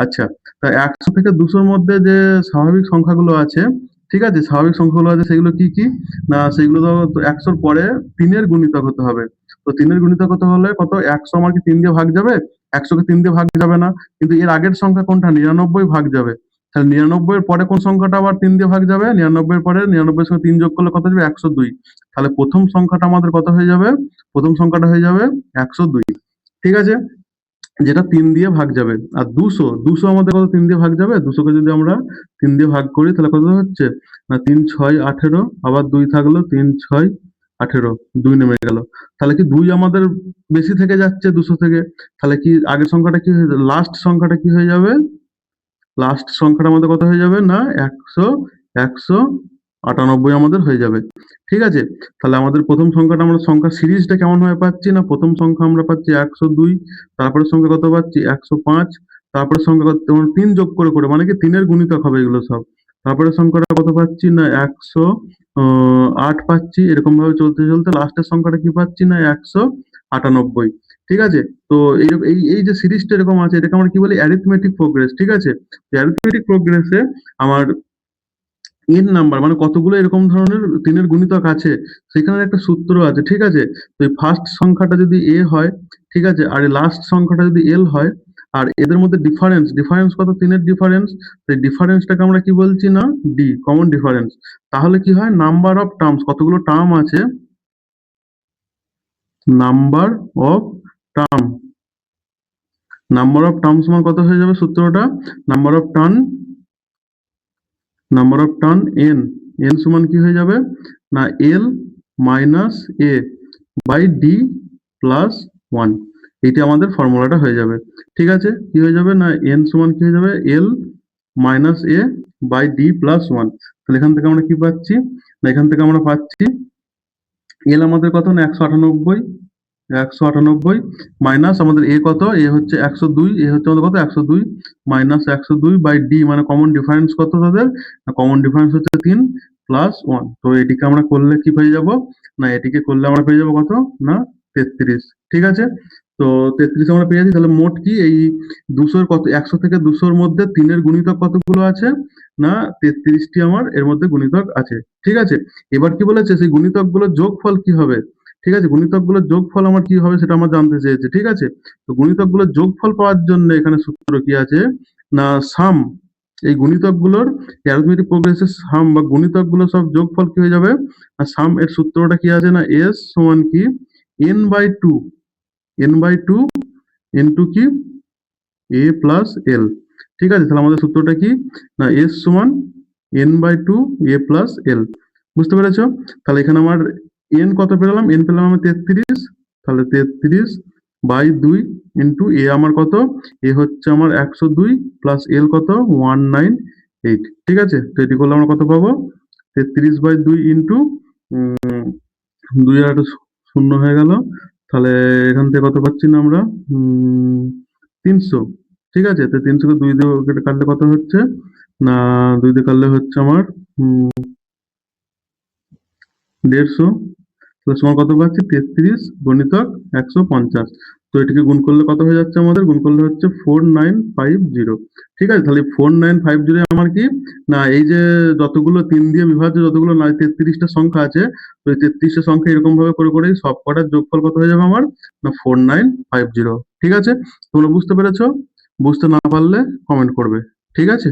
আচ্ছা, তা 100 থেকে 200 এর মধ্যে যে স্বাভাবিক সংখ্যাগুলো আছে, ঠিক আছে, স্বাভাবিক সংখ্যাগুলো আছে সেগুলো কি কি না, সেগুলো তো 100-র পরে 3-এর গুণিতক হতে হবে। তো 3-এর গুণিতক হতে হলে কত, 100 আমার কি 3 দিয়ে ভাগ যাবে, 100-কে 3 দিয়ে ভাগ যাবে না, কিন্তু এর আগের সংখ্যা কোনটা, 99 ভাগ যাবে। তাহলে 99 এর পরে কোন সংখ্যাটা আবার 3 দিয়ে ভাগ যাবে, 99 এর পরে 99 এর সঙ্গে 3 যোগ করলে কত যাবে, 102। তাহলে প্রথম সংখ্যাটা আমাদের কত হয়ে যাবে, প্রথম সংখ্যাটা হয়ে যাবে 102। ঠিক আছে, যেটা 3 দিয়ে ভাগ যাবে। আর 200 আমাদের কত 3 দিয়ে ভাগ যাবে, 200-কে যদি আমরা 3 দিয়ে ভাগ করি তাহলে কত হচ্ছে না, 3 6 18, আবার 2 থাকলো, 3 6 18, 2 নেমে গেল। তাহলে কি 2 আমাদের বেশি থেকে যাচ্ছে 200 থেকে, তাহলে কি আগের সংখ্যাটা কি হয়ে যাবে, লাস্ট সংখ্যাটা কি হয়ে যাবে, লাস্ট সংখ্যাটা আমাদের কত হয়ে যাবে না 198 আমাদের হয়ে যাবে। ঠিক আছে, তাহলে আমাদের প্রথম সংখ্যাটা, আমরা সংখ্যা সিরিজটা কেমন ভাবে পাচ্ছি না, প্রথম সংখ্যা আমরা পাচ্ছি 102, তারপরে সংখ্যা কত পাচ্ছি 105, তারপরে সংখ্যা কত 3 যোগ করে করে, মানে কি 3-এর গুণিতক হবে এগুলো সব। তারপরে সংখ্যাটা কত পাচ্ছি না 108 পাচ্ছি, এরকম ভাবে চলতে চলতে লাস্টের সংখ্যাটা কি পাচ্ছি না 198। ঠিক আছে, তো এই এই এই যে সিরিজটা এরকম আছে, এটাকে আমরা কি বলি, অ্যারিথমেটিক প্রোগ্রেস। ঠিক আছে, অ্যারিথমেটিক প্রোগ্রেসে আমার এন নাম্বার, মানে কতগুলো এরকম ধরনের 3-এর গুণিতক আছে, সেখানে একটা সূত্র আছে। ঠিক আছে, তো এই ফার্স্ট সংখ্যাটা যদি এ হয়, ঠিক আছে, আর এই লাস্ট সংখ্যাটা যদি এল হয়, আর এদের মধ্যে ডিফারেন্স, ডিফারেন্স কত, 3-এর ডিফারেন্স, এই ডিফারেন্সটাকে আমরা কি বলছি না, ডি, কমন ডিফারেন্স। তাহলে কি হয়, নাম্বার অফ টার্মস, কতগুলো টার্ম আছে, number of term, number of term সমান কত হয়ে যাবে সূত্রটা, number of turn, number of turn n, n সমান কি হয়ে যাবে না l minus a by d plus 1। এইটা আমাদের ফর্মুলাটা হয়ে যাবে। ঠিক আছে, কি হয়ে যাবে না এন সমান কি হয়ে যাবে, l minus a by d plus 1। তাহলে এখান থেকে আমরা কি পাচ্ছি না, এখান থেকে আমরা পাচ্ছি এল আমাদের কত না 198, 198 মাইনাস আমাদের এ কত, এ হচ্ছে 102, এ হচ্ছে আমাদের কত 102, মাইনাস 102 বাই ডি, মানে কমন ডিফারেন্স কত তাদের, কমন ডিফারেন্স হচ্ছে 3 প্লাস 1। তো এটিকে আমরা করলে কি পেয়ে যাব না, এটিকে করলে আমরা পেয়ে যাব কত না 33। ঠিক আছে, তো 33 আমরা পেয়ে যাচ্ছি। তাহলে মোট কি এই 200 কত, 100 থেকে 200-র মধ্যে 3-এর গুণিতক কতগুলো আছে না 33টি আমার এর মধ্যে গুণিতক আছে। ঠিক আছে, এবার কি বলেছে, সেই গুণিতকগুলোর যোগফল কি হবে। ঠিক আছে, গুণিতকগুলোর যোগফল আমার কি হবে সেটা আমার জানতে চেয়েছে। ঠিক আছে, তো গুণিতকগুলোর যোগফল পাওয়ার জন্য এখানে সূত্র কি আছে না সাম, এই গুণিতকগুলোর অ্যারিথমেটিক প্রোগ্রেসের সাম বা গুণিতকগুলো সব যোগফল কি হয়ে যাবে, আর সাম এর সূত্রটা কি আছে না এস সমান কি n/2, n/2 ইনটু কি এ প্লাস এল। ঠিক আছে, তাহলে আমাদের সূত্রটা কি না এস সমান n/2 এ প্লাস এল। বুঝতে পেরেছো, তাহলে এখানে আমার এন কত পেলাম, এন পেলাম আমি 33, তাহলে 33/2 ইন্টু এ আমার কত, এ হচ্ছে আমার 102 প্লাস এল কত 198। ঠিক আছে, তো এটি করলে আমরা কত পাবো, 33/2 ইন্টু 2 আর 0 হয়ে গেল, তাহলে এখান থেকে কত পাচ্ছি না আমরা 300। ঠিক আছে, তো 300-কে 2 দিয়ে কাটলে কত হচ্ছে না, 2 দিয়ে কাটলে হচ্ছে আমার 150, তাহলে সমান কত পাচ্ছি 33 গুণিতক 150। তো এটিকে গুণ করলে কত হয়ে যাচ্ছে, আমাদের গুণ করলে হচ্ছে 4950। ঠিক আছে, তাহলে 4950 আমার কি না এই যে যতগুলো 3 দিয়ে বিভাজ্য যতগুলো না 33টা সংখ্যা আছে, তো এই 33টা সংখ্যা এরকম ভাবে করে করে সব কটার যোগফল কত হয়ে যাবে আমার না 4950। ঠিক আছে, তোমরা বুঝতে পেরেছো, বুঝতে না পারলে কমেন্ট করবে। ঠিক আছে,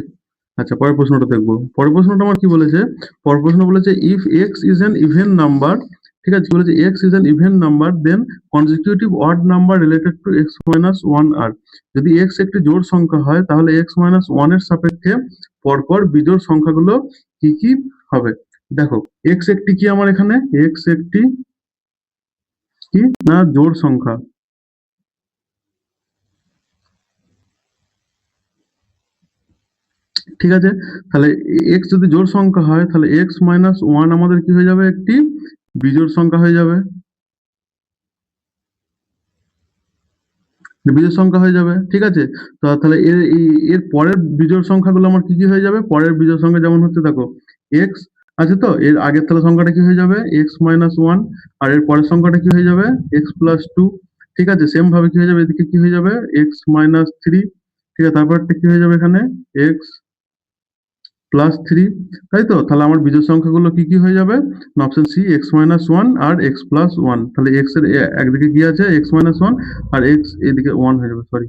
আচ্ছা পরের প্রশ্নটা দেখবো। পরের প্রশ্নটা আমার কি বলেছে, পরের প্রশ্ন বলেছে if x is an even number. ঠিক আছে, কি বলেছে, x is an even number then consecutive odd number related to x minus 1 আর। যদি এক্স একটি জোড় সংখ্যা হয় তাহলে এক্স মাইনাস 1 এর সাপেক্ষে পরপর বিজোড় সংখ্যাগুলো কি কি হবে। দেখো এক্স একটি কি আমার এখানে, এক্স একটি কি না জোড় সংখ্যা। ঠিক আছে, তাহলে এক্স যদি জোড় সংখ্যা হয় তাহলে এক্স মাইনাস ওয়ান আমাদের কি হয়ে যাবে, একটি বিজোড় সংখ্যা হয়ে যাবে, বিজোড় সংখ্যা হয়ে যাবে। ঠিক আছে, তো তাহলে এর পরের বিজোড় সংখ্যাগুলো আমার কি কি হয়ে যাবে, পরের বিজোড় সংখ্যা যেমন হচ্ছে দেখো এক্স আছে, তো এর আগের তাহলে সংখ্যাটা কি হয়ে যাবে এক্স মাইনাস ওয়ান, আর এর পরের সংখ্যাটা কি হয়ে যাবে এক্স প্লাস টু। ঠিক আছে, সেম ভাবে কি হয়ে যাবে, এদিকে কি হয়ে যাবে এক্স মাইনাস থ্রি। ঠিক আছে, তারপরটা কি হয়ে যাবে এখানে এক্স প্লাস থ্রি। তাই তো, তাহলে আমার বিজোড় সংখ্যাগুলো কি কি হয়ে যাবে, option c x minus one আর এক্স প্লাস ওয়ান। তাহলে এক্স এর একদিকে কি আছে এক্স মাইনাস ওয়ান, আর এক্স এদিকে ওয়ান হয়ে যাবে, সরি।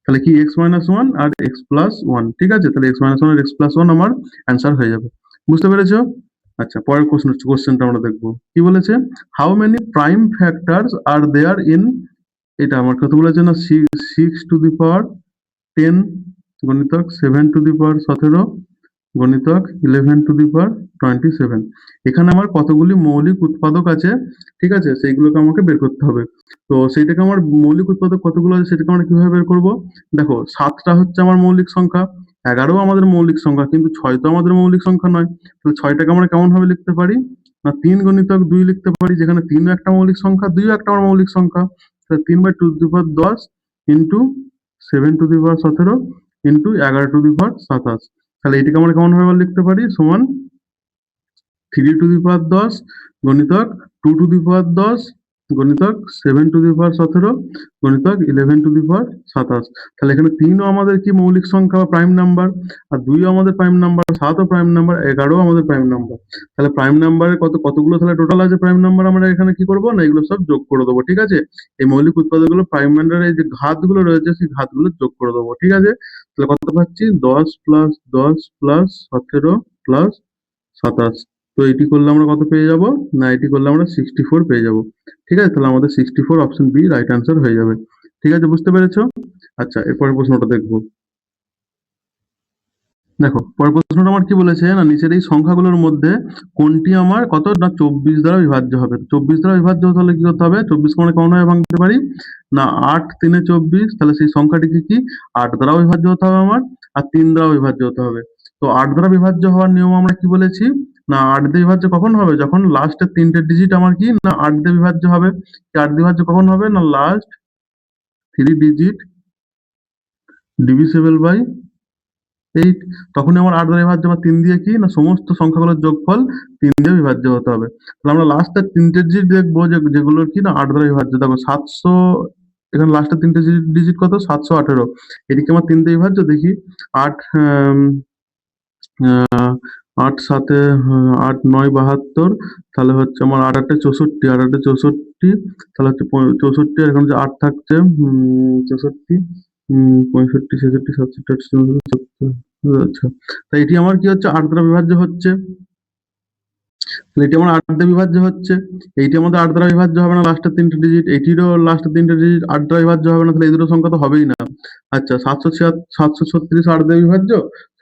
তাহলে কি এক্স মাইনাস ওয়ান আর এক্স প্লাস ওয়ান। ঠিক আছে, তাহলে এক্স মাইনাস ওয়ান আর এক্স প্লাস ওয়ান আমার অ্যান্সার হয়ে যাবে। বুঝতে পেরেছো? আচ্ছা, পরের কোশ্চেনটা আমরা দেখবো কি বলেছে, how many prime factors are there in, এটা আমার কত বলেছে না, six to the power ten গণিতক সেভেন টু দি পাওয়ার 17 গণিতক 11 টু দি পাওয়ার 27। এখানে আমার কতগুলি মৌলিক উৎপাদক আছে, ঠিক আছে, সেইগুলোকে আমাকে বের করতে হবে। তো সেইটাকে আমার মৌলিক উৎপাদক কতগুলো আছে সেটাকে আমরা কিভাবে বের করব, দেখো 7টা হচ্ছে আমার মৌলিক সংখ্যা, 11 আমাদের মৌলিক সংখ্যা, কিন্তু 6 তো আমাদের মৌলিক সংখ্যা নয়। তাহলে 6টাকে আমরা কেমন ভাবে লিখতে পারি, না 3 গণিতক 2 লিখতে পারি, যেখানে 3 একটা মৌলিক সংখ্যা, 2 একটা আমার মৌলিক সংখ্যা। তাহলে 3/2 to the power 10 into 7 to the power 17 into 11 to the power 27। তাহলে এটাকে আমরা কেমন ভাবে লিখতে পারি, সমান 3 টু দি পাওয়ার 10 গণিতক 2 টু দি পাওয়ার 10 গণিতক 7 টু দি পাওয়ার 17 গণিতক 11 টু দি পাওয়ার 27। তাহলে এখানে 3ও আমাদের কি মৌলিক সংখ্যা বা প্রাইম নাম্বার, আর 2ও আমাদের প্রাইম নাম্বার, 7ও প্রাইম নাম্বার, 11ও আমাদের প্রাইম নাম্বার। তাহলে প্রাইম নাম্বারের কতগুলো তাহলে টোটাল আছে প্রাইম নাম্বার, আমরা এখানে কি করবো না এগুলো সব যোগ করে দেবো। ঠিক আছে, এই মৌলিক উৎপাদকগুলো প্রাইম নাম্বারের যে ঘাতগুলো রয়েছে সেই ঘাতগুলো যোগ করে দেবো। ঠিক আছে, তাহলে কত পাচ্ছি 10 প্লাস 10 প্লাস 17 প্লাস 27। তো এটি করলে আমরা কত পেয়ে যাব, না এটি করলে আমরা 64 পেয়ে যাব। ঠিক আছে, তাহলে আমাদের 64 অপশন বি রাইট অ্যান্সার হয়ে যাবে। ঠিক আছে, বুঝতে পেরেছো? আচ্ছা, এরপরের প্রশ্নটা দেখবো। দেখো পরের প্রশ্নটা আমার কি বলেছে না, নিচের এই সংখ্যাগুলোর মধ্যে কোনটি আমার কত না 24 দ্বারা বিভাজ্য হবে। 24 দ্বারা বিভাজ্য হতে হলে কি করতে হবে, 24 কে আমরা কেমন ভাবে ভাঙতে পারি, না 8 3 24, তাহলে সেই সংখ্যাটি কি 8 দ্বারাও বিভাজ্য হতে হবে আমার, আর 3 দ্বারাও বিভাজ্য হতে হবে। তো 8 দ্বারা বিভাজ্য হওয়ার নিয়ম আমরা কি বলেছি, না 8 দিয়ে বিভাজ্য কখন হবে, যখন লাস্টের 3টে ডিজিট আমার কি না 8 দিয়ে বিভাজ্য হবে। 8 দিয়ে বিভাজ্য কখন হবে, না লাস্ট 3 ডিজিট ডিভিসিবল বাই 8, তখনই আমার 8 দ্বারা বিভাজ্য, বা 3 দিয়ে কি না সমস্ত সংখ্যাগুলোর যোগফল 3 দিয়ে বিভাজ্য হতে হবে। তাহলে আমরা লাস্টের 3টে ডিজিট দেখবো যেগুলোর কি না 8 দ্বারা বিভাজ্য। দেখো 700, এখানে লাস্টের 3টে ডিজিট কত 718, এদিকে আমার 3 দিয়ে বিভাজ্য, দেখি 8 8 7 8 9 72, তাহলে হচ্ছে আমার 8 8 64, 8 8 64, তাহলে হচ্ছে 64, আর এখানে যে 8 থাকছে 64, 65 66 67 68 আচ্ছা, তাই এটি আমার কি হচ্ছে 8 দ্বারা বিভাজ্য হচ্ছে। তাহলে এটি আমার 8 দ্বারা বিভাজ্য হচ্ছে, এইটি আমাদের 8 দ্বারা বিভাজ্য হবে না লাস্টের 3টে ডিজিট, এইটিরও লাস্টের 3টে ডিজিট 8 দ্বারা বিভাজ্য হবে না, তাহলে এই দুটো সংখ্যা তো হবেই না। আচ্ছা, 736 8 দিয়ে বিভাজ্য,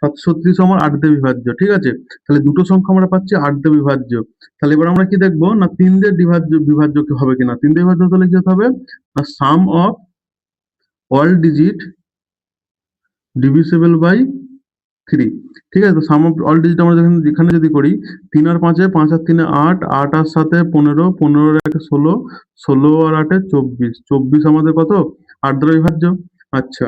736 আমার 8 দিয়ে বিভাজ্য। ঠিক আছে, তাহলে দুটো সংখ্যা আমরা পাচ্ছি 8 দিয়ে বিভাজ্য। তাহলে এবার আমরা কি দেখবো, না 3 দিয়ে বিভাজ্য কি হবে কিনা। 3 দিয়ে বিভাজ্য হলে কি হতে হবে, না sum of all digit divisible by 3। ঠিক আছে, তো সাম অফ অল ডিজিট আমরা এখানে যদি করি, 3 আর 5 5 আর 3 8, 8 আর 7 15, 15 আর 1 16, 16 আর 8 24, 24 আমাদের কত 8 দ্বারা বিভাজ্য। আচ্ছা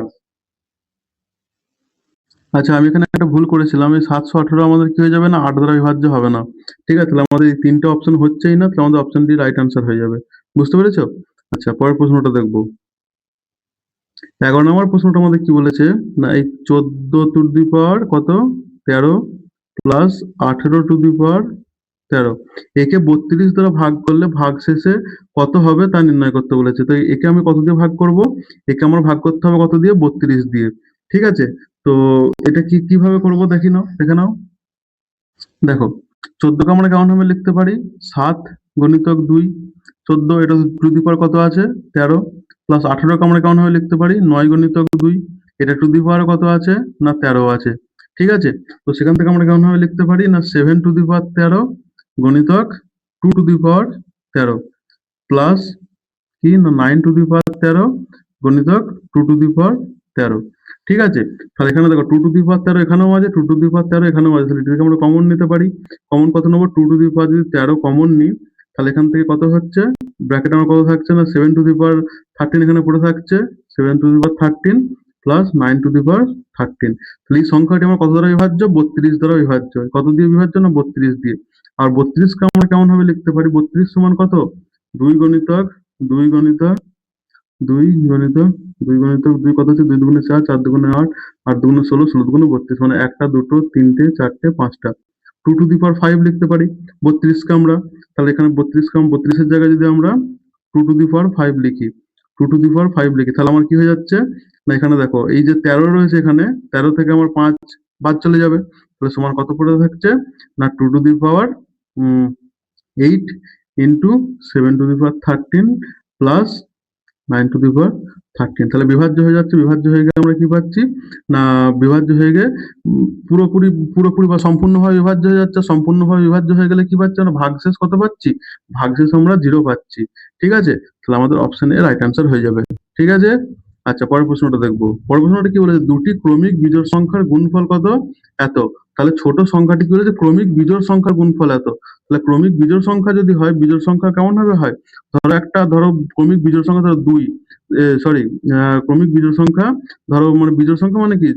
আচ্ছা, আমি এখানে একটা ভুল করেছিলাম, এই 718 আমাদের কি হয়ে যাবে না 8 দ্বারা বিভাজ্য হবে না। ঠিক আছে, তাহলে আমাদের এই 3টে অপশন হচ্ছেই না, তাহলে আমাদের অপশন ডি রাইট অ্যান্সার হয়ে যাবে। বুঝতে পেরেছো? আচ্ছা, পরের প্রশ্নটা দেখবো। 11 নম্বর প্রশ্নটা আমাদের কি বলেছে, না এই 14 টু দি পাওয়ার কত 13 প্লাস 18 টু দি পাওয়ার 13, একে 32 দ্বারা ভাগ করলে ভাগশেষে কত হবে তা নির্ণয় করতে বলেছে। তো একে আমি কত দিয়ে ভাগ করব, একে আমার ভাগ করতে হবে কত দিয়ে, 32 দিয়ে। ঠিক আছে, তো এটা কিভাবে করব দেখে নাও। দেখো 14 কে আমরা কেমন ভাবে লিখতে পারি, 7 গণিতক 2, 14 এটা টু দি পাওয়ার কত আছে 13, প্লাস 18 কে আমরা কেমন ভাবে লিখতে পারি 9 গণিতক 2, এটা টু দি পাওয়ার কত আছে না 13 আছে। ঠিক আছে, তো সেখান থেকে আমরা কেমন ভাবে লিখতে পারি, না 7 to the power 13 গণিতক 2 to the power 13, plus কি না 9 to the power 13 গণিতক 2 to the power 13। ঠিক আছে? তাহলে এখানে দেখো 2 টু দি পাওয়ার 13 এখানেও আছে, 2 টু দি পাওয়ার 13 এখানেও আছে। তাহলে এটাকে আমরা কমন নিতে পারি। কমন কত নেবো? 2 টু দি পাওয়ার যদি 13 কমন নিই, তাহলে এখান থেকে কত হচ্ছে? ব্র্যাকেটে আমার কত থাকছে? না 7 টু দি পাওয়ার 13 এখানে পড়ে থাকছে। 7 to the power 13 plus 9 to the power 13। তাহলে এই সংখ্যাটি আমার কত দ্বারা বিভাজ্য? 32 দ্বারা বিভাজ্য। কত দিয়ে বিভাজ্য? না 32 দিয়ে। আর 32 কে আমরা কেমন ভাবে লিখতে পারি? 32 সমান কত? 2 গুণিতক 2 গুণিতক 2 গুণিতক 2 গুণিতক 2 কত হচ্ছে? 2 দুগুণে 4, 4 দুগুণে 8, 8 দুগুণে 16, 16 দুগুণে 32, মানে একটা, দুটো, তিনটে, চারটে, পাঁচটা। 2 টু দি পাওয়ার 5 লিখতে পারি 32 কে আমরা। তাহলে এখানে 32 কে 32 এর জায়গায় যদি আমরা 2 টু দি পাওয়ার 5 লিখি, 2 টু দি পাওয়ার 5 লিখি, তাহলে আমার কি হয়ে যাচ্ছে? না এখানে দেখো এই যে 13 রয়েছে, এখানে 13 থেকে আমার 5 বাদ চলে যাবে। তাহলে সমান কত পড়ে থাকছে? না 2 to the power 8 into 7 to the power 13 plus 9 to the power 13। তাহলে বিভাজ্য হয়ে যাচ্ছে। বিভাজ্য হয়ে গেলে আমরা কি পাচ্ছি? না বিভাজ্য হয়ে গিয়ে পুরোপুরি পুরোপুরি বা সম্পূর্ণভাবে বিভাজ্য হয়ে যাচ্ছে। সম্পূর্ণভাবে বিভাজ্য হয়ে গেলে কি পাচ্ছি আমরা? ভাগশেষ কত পাচ্ছি? ভাগশেষ আমরা 0 পাচ্ছি। ঠিক আছে? তাহলে আমাদের অপশন এ রাইট অ্যান্সার হয়ে যাবে। ঠিক আছে? আচ্ছা, পরের প্রশ্নটা দেখবো। পরের প্রশ্নটা কি বলেছে? দুটি ক্রমিক বিজোড় সংখ্যার গুণফল কত? এত। তাহলে ছোট সংখ্যাটি কি বলেছে? ক্রমিক বিজোড় সংখ্যার গুণফল এত। তাহলে ক্রমিক বিজোড় সংখ্যা যদি হয়, বিজোড় সংখ্যা কেমন ভাবে হয়? ধরো ক্রমিক বিজোড় সংখ্যা ধরো 2, সরি, ক্রমিক বিজোড় সংখ্যা ধরো, মানে বিজোড় সংখ্যা মানে কি?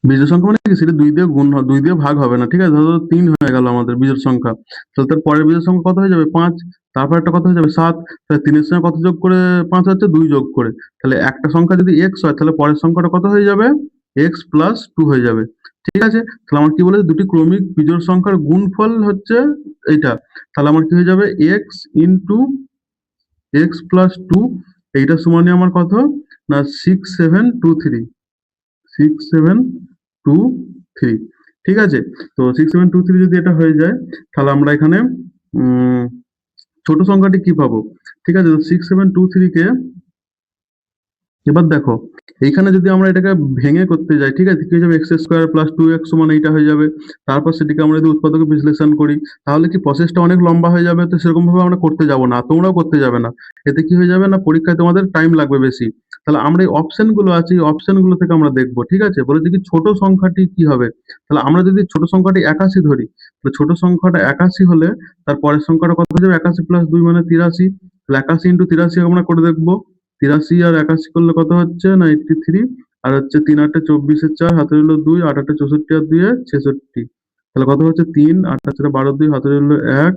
বিজোড় সংখ্যা মানে কি? সেটা 2 দিয়ে গুণ 2 দিয়ে ভাগ হবে না। ঠিক আছে? ধরো 3 হয়ে গেল আমাদের বিজোড় সংখ্যা। তাহলে তার পরের বিজোড় সংখ্যা কত হয়ে যাবে? 5। তারপর একটা কত হয়ে যাবে? 7। তাহলে 3 এর সঙ্গে কত যোগ করে 5 হচ্ছে? 2 যোগ করে। তাহলে একটা সংখ্যা যদি x হয়, তাহলে পরের সংখ্যাটা কত হয়ে যাবে? x প্লাস 2 হয়ে যাবে। ঠিক আছে? তাহলে আমার কি বলেছে? দুটি ক্রমিক বিজোড় সংখ্যার গুণফল হচ্ছে এইটা। তাহলে আমার কি হয়ে যাবে? x ইনটু x প্লাস 2, এইটা সমানই আমার কত? না 6723, 6723। ঠিক আছে? তো 6723 যদি এটা হয়ে যায়, তাহলে আমরা এখানে উম ছোট সংখ্যাটি কি পাবো? ঠিক আছে? তো 6723 কে এবার দেখো, এইখানে যদি আমরা এটাকে ভেঙে করতে যাই, ঠিক আছে? কি হয়ে যাবে? এক্স স্কোয়ার প্লাস 2x সমান এইটা হয়ে যাবে। তারপর সেটিকে আমরা যদি উৎপাদকে বিশ্লেষণ করি, তাহলে কি প্রসেসটা অনেক লম্বা হয়ে যাবে। তো সেরকম ভাবে আমরা করতে যাব না, তোমরাও করতে যাবে না। এতে কি হয়ে যাবে? না পরীক্ষায় তোমাদের টাইম লাগবে বেশি। তাহলে আমরা এই অপশন গুলো আছে, এই অপশন গুলো থেকে আমরা দেখবো। ঠিক আছে? বলেছে কি ছোট সংখ্যাটি কি হবে? তাহলে আমরা যদি ছোট সংখ্যাটি 81 ধরি, তাহলে ছোট সংখ্যাটা 81 হলে তার পরের সংখ্যাটা কত হয়ে যাবে? 81 প্লাস 2 মানে 83। তাহলে 81 ইন্টু 83 আমরা করে দেখবো। 83 আর 81 করলে কত হচ্ছে? না 83। আর হচ্ছে 3 8 24 এর 4 হাতে রইল 2, 8 8 64 আর 2 66। তাহলে কত হচ্ছে? 3 8 4 12 2 হাতে রইল 1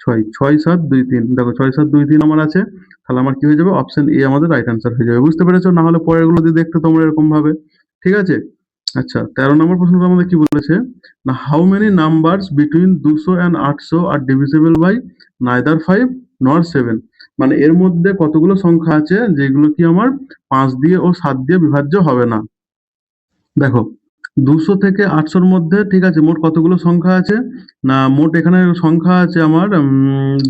6 6 7 2 3। দেখো 6 7 2 3 আমার আছে। তাহলে আমার কি হয়ে যাবে? অপশন এ আমাদের রাইট অ্যান্সার হয়ে যাবে। বুঝতে পেরেছো? না হলে পরের গুলো দিয়ে দেখতে তোমরা এরকম ভাবে। ঠিক আছে? আচ্ছা, 13 নম্বর প্রশ্নটা আমাদের কি বলেছে? না how many numbers between 200 and 800 are divisible by neither 5 nor 7। মানে এর মধ্যে কতগুলো সংখ্যা আছে যেগুলো কি আমার 5 দিয়ে ও 7 দিয়ে বিভাজ্য হবে না? দেখো, 200 থেকে 800 র মধ্যে, ঠিক আছে, মোট কতগুলো সংখ্যা আছে? না মোট এখানে সংখ্যা আছে আমার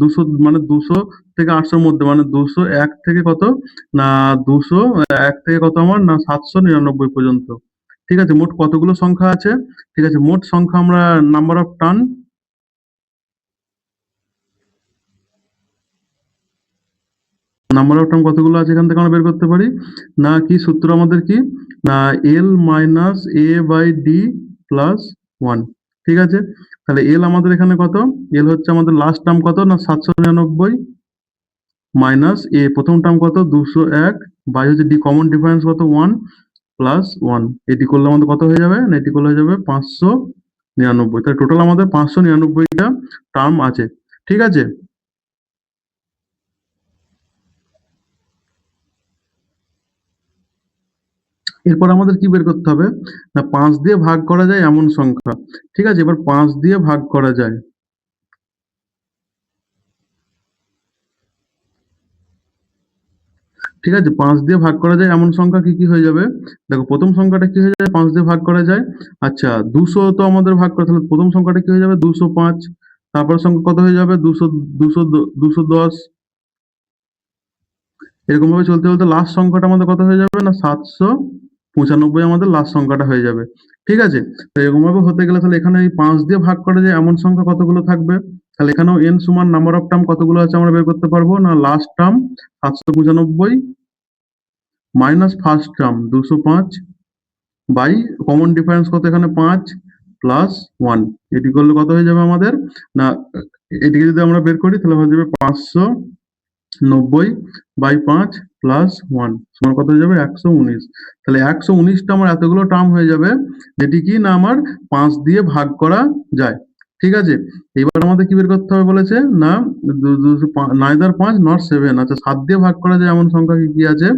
200, মানে 200 থেকে 800 র মধ্যে, মানে 201 থেকে কত? না 201 থেকে কত আমার? না 799 পর্যন্ত। ঠিক আছে? মোট কতগুলো সংখ্যা আছে? ঠিক আছে, মোট সংখ্যা আমরা number of turn, number of term কতগুলো আছে এখান থেকে আমরা বের করতে পারি। না কি সূত্র আমাদের কি? না l minus a by d plus 1। ঠিক আছে? তাহলে এল আমাদের এখানে কত? এল হচ্ছে আমাদের লাস্ট টার্ম কত? না 799 মাইনাস এ প্রথম টার্ম কত? 201 বাই হচ্ছে ডি কমন ডিফারেন্স কত? 1 প্লাস 1। এটি করলে আমাদের কত হয়ে যাবে? না এটি করলে হয়ে যাবে 599। তাহলে টোটাল আমাদের 599টা টার্ম আছে। ঠিক আছে? এরপর আমাদের কি বের করতে হবে? না 5 দিয়ে ভাগ করা যায় এমন সংখ্যা। ঠিক আছে? এবার 5 দিয়ে ভাগ করা যায়। ঠিক আছে? 5 দিয়ে ভাগ করা যায় এমন সংখ্যা কি, কি হয়ে যাবে? দেখো প্রথম সংখ্যাটা কি হয়ে যাবে? 5 দিয়ে ভাগ করা যায়। আচ্ছা, 200 তো আমাদের ভাগ করা, তাহলে প্রথম সংখ্যাটা কি হয়ে যাবে? 205। তারপরের সংখ্যা কত হয়ে যাবে? 200, 200, 210। এরকম ভাবে চলতে চলতে লাস্ট সংখ্যাটা আমাদের কত হয়ে যাবে? না 795 আমাদের লাস্ট সংখ্যাটা হয়ে যাবে। ঠিক আছে? তো এরকম ভাবে হতে গেলে তাহলে এখানে এই 5 দিয়ে ভাগ করা যায় এমন সংখ্যা কতগুলো থাকবে? তাহলে এখানেও n সমান নাম্বার অফ টার্ম কতগুলো আছে আমরা বের করতে পারবো। না last term 795 minus first term 205 by common difference কত এখানে 5 প্লাস 1, এটি করলে কত হয়ে যাবে আমাদের না, এটিকে যদি আমরা বের করি তাহলে হয়ে যাবে 590 বাই 5 প্লাস 1 সমান কত হয়ে যাবে 119। তাহলে 119টা আমার এতগুলো টার্ম হয়ে যাবে যেটি কি না আমার 5 দিয়ে ভাগ করা যায়। ঠিক আছে, এবার আমাদের কি বের করতে হবে বলেছে না, নাইদার 5 নট 7। আচ্ছা 7 দিয়ে ভাগ করা যায় এমন সংখ্যা কি কি আছে?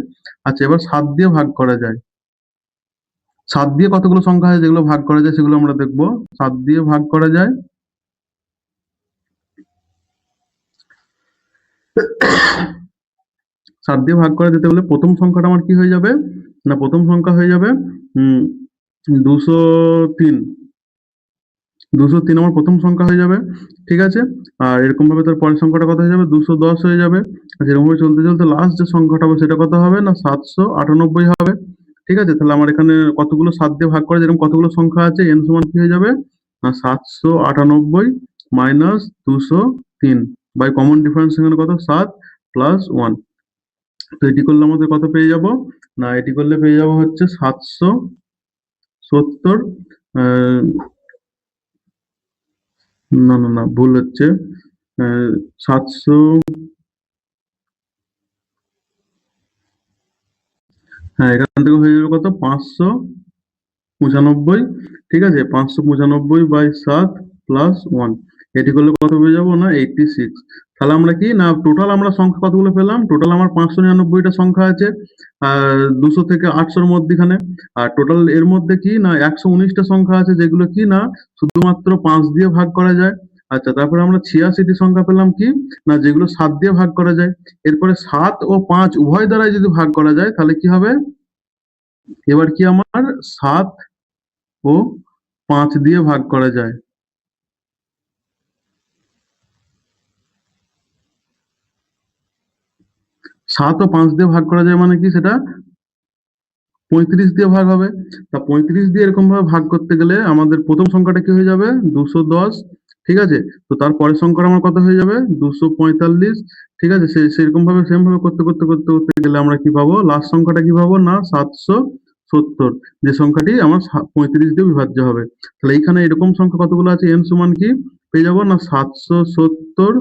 আচ্ছা এবার 7 দিয়ে ভাগ করা যায়। 7 দিয়ে কতগুলো সংখ্যা আছে যেগুলো ভাগ করা যায় সেগুলো আমরা দেখব। 7 দিয়ে ভাগ করা যায় 7 দিয়ে ভাগ করা যেতে হলে প্রথম সংখ্যাটা আমার কি হয়ে যাবে না, প্রথম সংখ্যা হয়ে যাবে 203। 203 আমার প্রথম সংখ্যা হয়ে যাবে। ঠিক আছে, আর এরকম ভাবে তার পরের সংখ্যাটা কত হয়ে যাবে 210 হয়ে যাবে। আচ্ছা এরকম ভাবে চলতে চলতে লাস্ট যে সংখ্যাটা হবে সেটা কত হবে না 798 হবে। ঠিক আছে, তাহলে আমার এখানে কতগুলো 7 দিয়ে ভাগ করা যেরকম কতগুলো সংখ্যা আছে n সমান কি হয়ে যাবে না 798 মাইনাস 203 বাই কমন ডিফারেন্স এখানে কত 7 প্লাস 1। তো এটি করলে আমাদের কত পেয়ে যাব না, এটি করলে পেয়ে যাব হচ্ছে 770, না না না ভুল হচ্ছে, 700, হ্যাঁ এখান থেকে হয়ে যাবে কত 595। ঠিক আছে, 595 বাই 7 প্লাস 1, এটি করলে কত পেয়ে যাবো না 86। তাহলে আমরা কি না টোটাল আমরা সংখ্যা কতগুলো পেলাম, টোটাল আমার 599টা সংখ্যা আছে আর 200 থেকে 800-র মধ্যখানে। আর টোটাল এর মধ্যে কি না 119টা সংখ্যা আছে যেগুলো কি না শুধুমাত্র 5 দিয়ে ভাগ করা যায়। আচ্ছা তারপরে আমরা 86টি সংখ্যা পেলাম কি না যেগুলো 7 দিয়ে ভাগ করা যায়। এরপরে 7 ও 5 উভয় দ্বারাই যদি ভাগ করা যায় তাহলে কি হবে, এবার কি আমার 7 ও 5 দিয়ে ভাগ করা যায়। 7 ও 5 দিয়ে ভাগ করা যায় মানে কি সেটা 35 দিয়ে ভাগ হবে। তা 35 দিয়ে এরকম ভাবে ভাগ করতে গেলে আমাদের প্রথম সংখ্যাটা কি হয়ে যাবে 210। ঠিক আছে, তো তার পরের সংখ্যাটা আমার কত হয়ে যাবে 245। ঠিক আছে, সেরকম ভাবে সেম ভাবে করতে করতে করতে করতে গেলে আমরা কি পাবো, লাস্ট সংখ্যাটা কি পাবো না 770, যে সংখ্যাটি আমার 35 দিয়ে বিভাজ্য হবে। তাহলে এইখানে এরকম সংখ্যা কতগুলো আছে n সমান কি পেয়ে যাবো না 770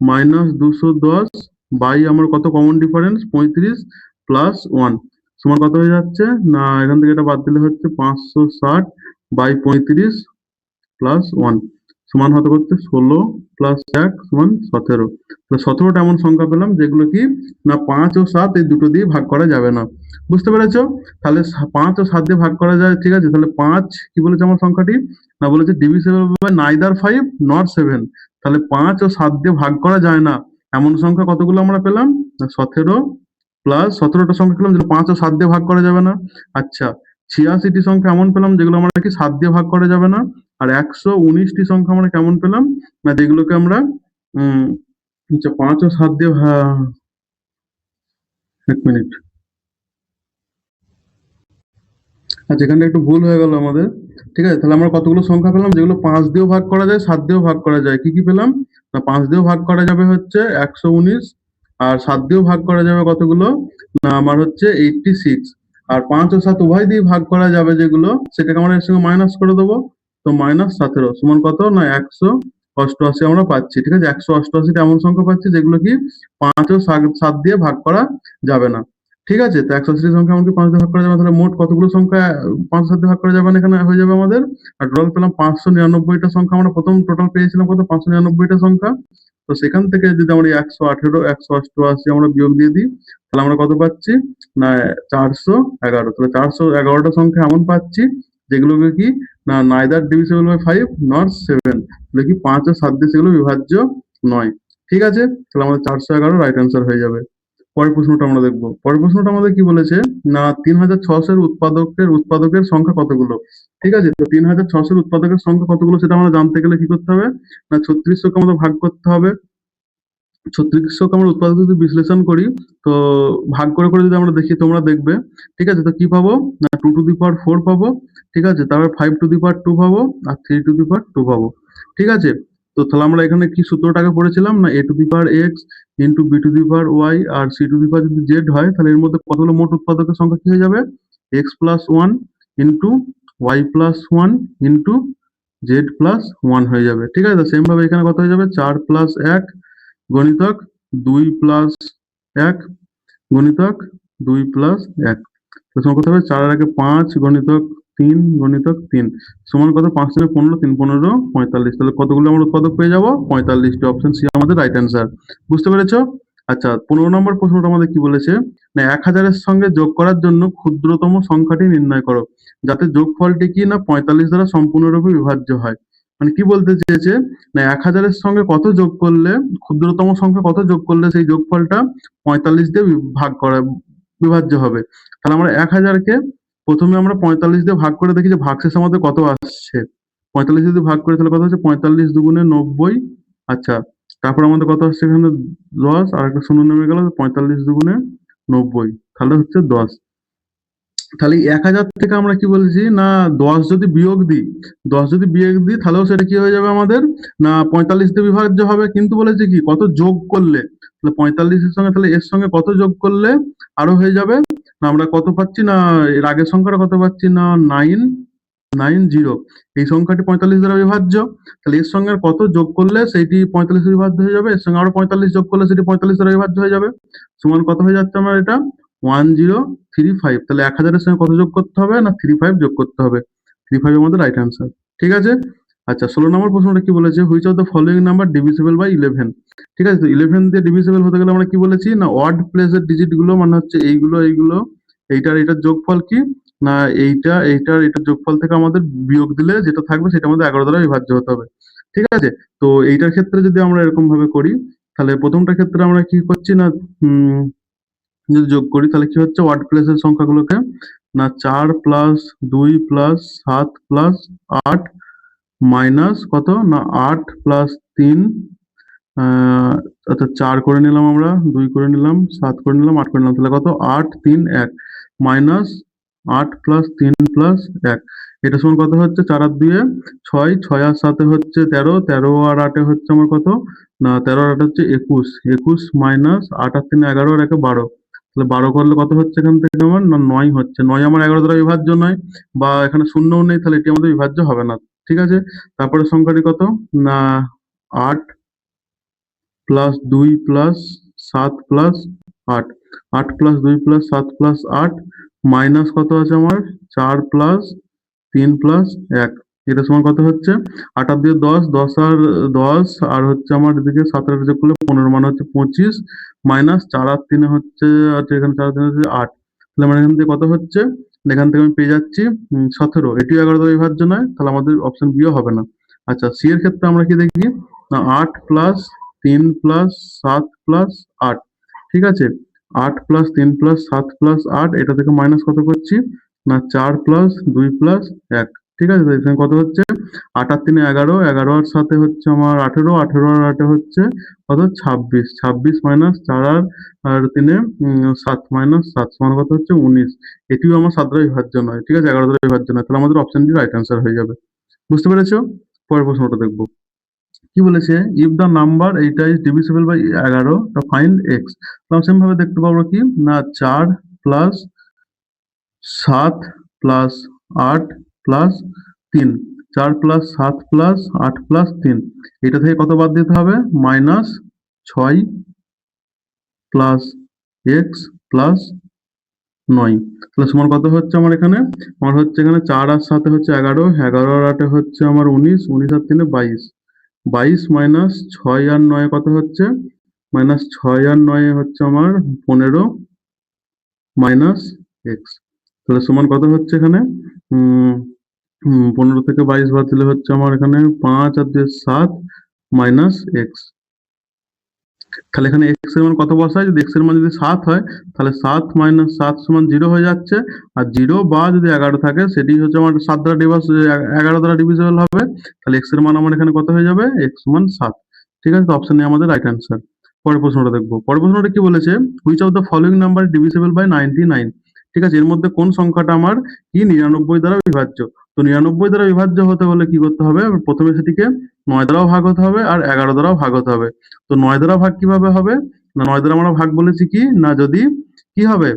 মাইনাস 210 বাই আমার কত কমন ডিফারেন্স 35 প্লাস 1 সমান কত হয়ে যাচ্ছে না, এখান থেকে এটা বাদ দিলে হচ্ছে 560 বাই 35 প্লাস 1 সমান হতে করতে 16 প্লাস 1 সমান 17। তো 17টা এমন সংখ্যা পেলাম যেগুলো কি না 5 ও 7 এই দুটো দিয়ে ভাগ করা যাবে না। বুঝতে পেরেছো? তাহলে 5 ও 7 দিয়ে ভাগ করা যায়। ঠিক আছে, তাহলে 5 কি বলেছে আমার সংখ্যাটি না বলেছে ডিভিজিবল বাই নাইদার 5 নট 7। তাহলে 5 ও 7 দিয়ে ভাগ করা যায় না এমন সংখ্যা কতগুলো আমরা পেলাম না 17 প্লাস 17টা সংখ্যা পেলাম যেগুলো 5 ও 7 দিয়ে ভাগ করা যাবে না। আচ্ছা 86টি সংখ্যা এমন পেলাম যেগুলো আমরা কি 7 দিয়ে ভাগ করা যাবে না। আর 119টি সংখ্যা আমরা কেমন পেলাম না যেগুলোকে আমরা উম 5 ও 7 দিয়ে 1 মিনিট, আচ্ছা এখানে একটু ভুল হয়ে গেল আমাদের। ঠিক আছে, তাহলে আমরা কতগুলো সংখ্যা পেলাম যেগুলো 5 দিয়েও ভাগ করা যায় 7 দিয়েও ভাগ করা যায়। কি কি পেলাম না 5 দিয়েও ভাগ করা যাবে হচ্ছে 119, আর 7 দিয়েও ভাগ করা যাবে কতগুলো না আমার হচ্ছে 86। আর 5 ও 7 উভয় দিয়ে ভাগ করা যাবে যেগুলো সেটাকে আমরা এর সঙ্গে মাইনাস করে দেবো। তো -17 সমান কত না 188 আমরা পাচ্ছি। ঠিক আছে, 188টা এমন সংখ্যা পাচ্ছি যেগুলো কি 5 ও 7 দিয়ে ভাগ করা যাবে না। ঠিক আছে, তো 180 সংখ্যা আমাকে 5 দিয়ে ভাগ করা যাবে, তাহলে মোট কতগুলো সংখ্যা 5 7 দিয়ে ভাগ করা যাবে না এখানে হয়ে যাবে আমাদের। আর টোটাল পেলাম 599টা সংখ্যা, আমরা প্রথম টোটাল পেয়েছিলাম কত 599টা সংখ্যা। তো সেখান থেকে যদি আমরা 118 188 আমরা বিয়োগ দিয়ে দিই তাহলে আমরা কত পাচ্ছি না 411। তাহলে 411টা সংখ্যা এমন পাচ্ছি যেগুলোকে কি না নাইদার ডিভিজিবল বাই 5 নট 7, তাহলে কি 5 ও 7 দিয়ে সেগুলো বিভাজ্য নয়। ঠিক আছে, তাহলে আমাদের 411 রাইট অ্যান্সার হয়ে যাবে। পরের প্রশ্নটা আমরা দেখবো। পরের প্রশ্নটা আমাদের কি বলেছে না 3600 এর উৎপাদকের সংখ্যা কতগুলো। ঠিক আছে, তো 3600 এর উৎপাদকের সংখ্যা কতগুলো সেটা আমরা জানতে গেলে কি করতে হবে না 3600কে আমাদের ভাগ করতে হবে। 3600কে আমরা উৎপাদক যদি বিশ্লেষণ করি তো ভাগ করে করে যদি আমরা দেখি তোমরা দেখবে। ঠিক আছে, তো কি পাবো না 2 টু দি পাওয়ার 4 পাবো। ঠিক আছে, তারপর 5 টু দি পাওয়ার 2 পাবো আর 3 টু দি পাওয়ার 2 পাবো। ঠিক আছে, তো তাহলে আমরা এখানে কি সূত্রটাকে পড়েছিলাম না, a to the power x into b to the power y আর c টু দি পাওয়ার যদি z হয়, তাহলে এর মধ্যে কতগুলো মোট উৎপাদকের সংখ্যা কি হয়ে যাবে, x plus one into y plus one into z plus one হয়ে যাবে। ঠিক আছে, সেম ভাবে এখানে কত হয়ে যাবে, 4 প্লাস 1 গণিতক 2 প্লাস 1 গণিতক 2 প্লাস 1, সমান কত হবে, 4 এর আগে 5 গণিতক 3 গণিতক 3 সমান কত, 5 3 15 3 15 45। তাহলে কতগুলো আমরা উৎপাদক পেয়ে যাবো, 45টি। অপশন সি আমাদের রাইট অ্যান্সার। বুঝতে পেরেছো? আচ্ছা, 15 নম্বর প্রশ্নটা আমাদের কি বলেছে না, 1000 এর সঙ্গে যোগ করার জন্য ক্ষুদ্রতম সংখ্যাটি নির্ণয় করো যাতে যোগফলটি কি না 45 দ্বারা সম্পূর্ণরূপে বিভাজ্য হয়। মানে কি বলতে চেয়েছে না, 1000 এর সঙ্গে কত যোগ করলে, ক্ষুদ্রতম সংখ্যা কত যোগ করলে সেই যোগফলটা 45 দিয়ে ভাগ করা বিভাজ্য হবে। তাহলে আমরা 1000কে প্রথমে আমরা 45 দিয়ে ভাগ করে দেখি যে ভাগশেষ আমাদের কত আসছে। 45 যদি ভাগ করে তাহলে কত হচ্ছে, 45 দুগুণে 90। আচ্ছা, তারপর আমাদের কত আসছে এখানে 10, আর একটা শূন্য নেমে গেল, 45 দুগুণে 90, তাহলে হচ্ছে 10। তাহলে 1000 থেকে আমরা কি বলেছি না, 10 যদি বিয়োগ দিই, 10 যদি বিয়োগ দিই তাহলেও সেটা কি হয়ে যাবে আমাদের না 45 দিয়ে বিভাজ্য হবে। কিন্তু বলেছে কি কত যোগ করলে, তাহলে 45 এর সঙ্গে তাহলে এর সঙ্গে কত যোগ করলে আরো হয়ে যাবে না, আমরা কত পাচ্ছি না, এর আগের সংখ্যাটা কত পাচ্ছি না, 990। এই সংখ্যাটি 45 দ্বারা বিভাজ্য, তাহলে এর সঙ্গে আর কত যোগ করলে সেইটি 45 দ্বারা বিভাজ্য হয়ে যাবে, এর সঙ্গে আরো 45 যোগ করলে সেটি 45 দ্বারা বিভাজ্য হয়ে যাবে। সমান কত হয়ে যাচ্ছে আমার এটা, 1035। তাহলে 1000 এর সঙ্গে কত যোগ করতে হবে না, 35 যোগ করতে হবে। 35 আমাদের রাইট অ্যান্সার। ঠিক আছে। আচ্ছা, 16 নম্বর প্রশ্নটা কি বলেছে, which of the following number divisible by 11। ঠিক আছে, তো 11 দিয়ে ডিভিজিবল হতে গেলে আমরা কি বলেছি না, অড প্লেসের ডিজিট গুলো মানে হচ্ছে এইগুলো এইগুলো, এইটার যোগফল কি না, এইটার যোগফল থেকে আমাদের বিয়োগ দিলে যেটা থাকবে সেটা আমাদের 11 দ্বারা বিভাজ্য হতে হবে। ঠিক আছে, তো এইটার ক্ষেত্রে যদি আমরা এরকম ভাবে করি, তাহলে প্রথমটার ক্ষেত্রে আমরা কি করছি না, যদি যোগ করি তাহলে কি হচ্ছে, ওয়ার্ড প্লেসের সংখ্যাগুলোকে না 4 প্লাস 2 প্লাস 7 প্লাস 8 মাইনাস কত না 8 প্লাস 3, অর্থাৎ 4 করে নিলাম, আমরা 2 করে নিলাম, 7 করে নিলাম, 8 করে নিলাম, তাহলে কত 8 3 1 মাইনাস 8 প্লাস 3 প্লাস 1, এটা সমান কত হচ্ছে, 4 আর 2 6, 6 আর 7 হচ্ছে 13, 13 আর 8 হচ্ছে আমার কত না, 13 আর 8 হচ্ছে 21, 21 মাইনাস 8 আর 3 11 আর 1 12, তাহলে 12 করলে কত হচ্ছে এখান থেকে আমার না 9 হচ্ছে। 9 আমার 11 দ্বারা বিভাজ্য নয়, বা এখানে শূন্যও নেই, তাহলে এটি আমাদের বিভাজ্য হবে না। ঠিক আছে, তারপরে সংখ্যাটি কত না 8 plus 2 plus 7 plus 8, 8 plus 2 plus 7 plus 8 minus কত আছে আমার 4 প্লাস 3 প্লাস 1, এটা সমান কত হচ্ছে, 8 আর 2 10, 10 আর 10 আর হচ্ছে আমার এদিকে 7 আর 8 যোগ করলে 15 মানে হচ্ছে 25 মাইনাস 4 আর 3 হচ্ছে, আচ্ছা এখানে 4 আর 3 হচ্ছে 8, তাহলে আমার এখান থেকে কত হচ্ছে, এখান থেকে আমি পেয়ে যাচ্ছি 17, এটিও 11 দ্বারা বিভাজ্য নয়, তাহলে আমাদের অপশন বিও হবে না। আচ্ছা, সি এর ক্ষেত্রে আমরা কি দেখি না, 8 প্লাস 3 প্লাস 7 প্লাস 8। ঠিক আছে, 8 প্লাস 3 প্লাস 7 প্লাস 8, এটা থেকে মাইনাস কত করছি না 4 প্লাস 2 প্লাস 1। ঠিক আছে, তো এখানে কত হচ্ছে, 8 আর 3 11, 11 আর 7 হচ্ছে আমার 18, 18 আর 8 হচ্ছে কত 26, 26 মাইনাস 4 আর 3 7 মাইনাস 7 সমান কত হচ্ছে 19, এটিও আমার 7 দ্বারা বিভাজ্য নয়। ঠিক আছে, 11 দ্বারা বিভাজ্য নয়, তাহলে আমাদের অপশন ডি রাইট অ্যান্সার হয়ে যাবে। বুঝতে পেরেছো? পরের প্রশ্নটা দেখবো কি বলেছে, ইফ দ্য নাম্বার এইটা ইজ ডিভিজিবল বাই 11 তা ফাইন্ড এক্স। তো সেম ভাবে দেখতে পাবো কি না 4 plus 7 plus 8 plus 3, 4 plus 7 plus 8 plus 3, এটা থেকে কত বাদ দিতে হবে, মাইনাস 6 প্লাস এক্স প্লাস 9, তাহলে সমান কত হচ্ছে আমার এখানে, আমার হচ্ছে এখানে 4 আর 7 হচ্ছে 11, 11 আর 8 হচ্ছে আমার 19, 19 আর 3 22, 22 মাইনাস 6 আর 9 কত হচ্ছে, মাইনাস 6 আর 9 হচ্ছে আমার 15 মাইনাস এক্স, তাহলে সমান কত হচ্ছে এখানে, 15 থেকে 22 বাদ দিলে হচ্ছে আমার এখানে 5 আর 2 7 মাইনাস এক্স। তাহলে এখানে এক্স এর মান কত বসাই, যদি এক্স এর মান যদি 7 হয় তাহলে 7 মাইনাস 7 সমান 0 হয়ে যাচ্ছে, আর 0 বা যদি 11 থাকে সেটি হচ্ছে আমার 7 দ্বারা 11 দ্বারা ডিভিজিবল হবে, তাহলে এক্স এর মান আমার এখানে কত হয়ে যাবে, এক্স সমান 7। ঠিক আছে, তো অপশন এ আমাদের রাইট অ্যান্সার। পরের প্রশ্নটা দেখবো, পরের প্রশ্নটা কি বলেছে, which of the following number divisible by 99। ঠিক আছে, এর মধ্যে কোন সংখ্যাটা আমার কি 99 দ্বারা বিভাজ্য। তো 99 দ্বারা বিভাজ্য হতে হলে কি করতে হবে, প্রথমে সেটিকে 9 দ্বারাও ভাগ হতে হবে আর 11 দ্বারাও ভাগ হতে হবে। তো 9 দ্বারা ভাগ কিভাবে হবে? না 9 দ্বারা আমরা ভাগ বলেছি কি না যদি কি হবে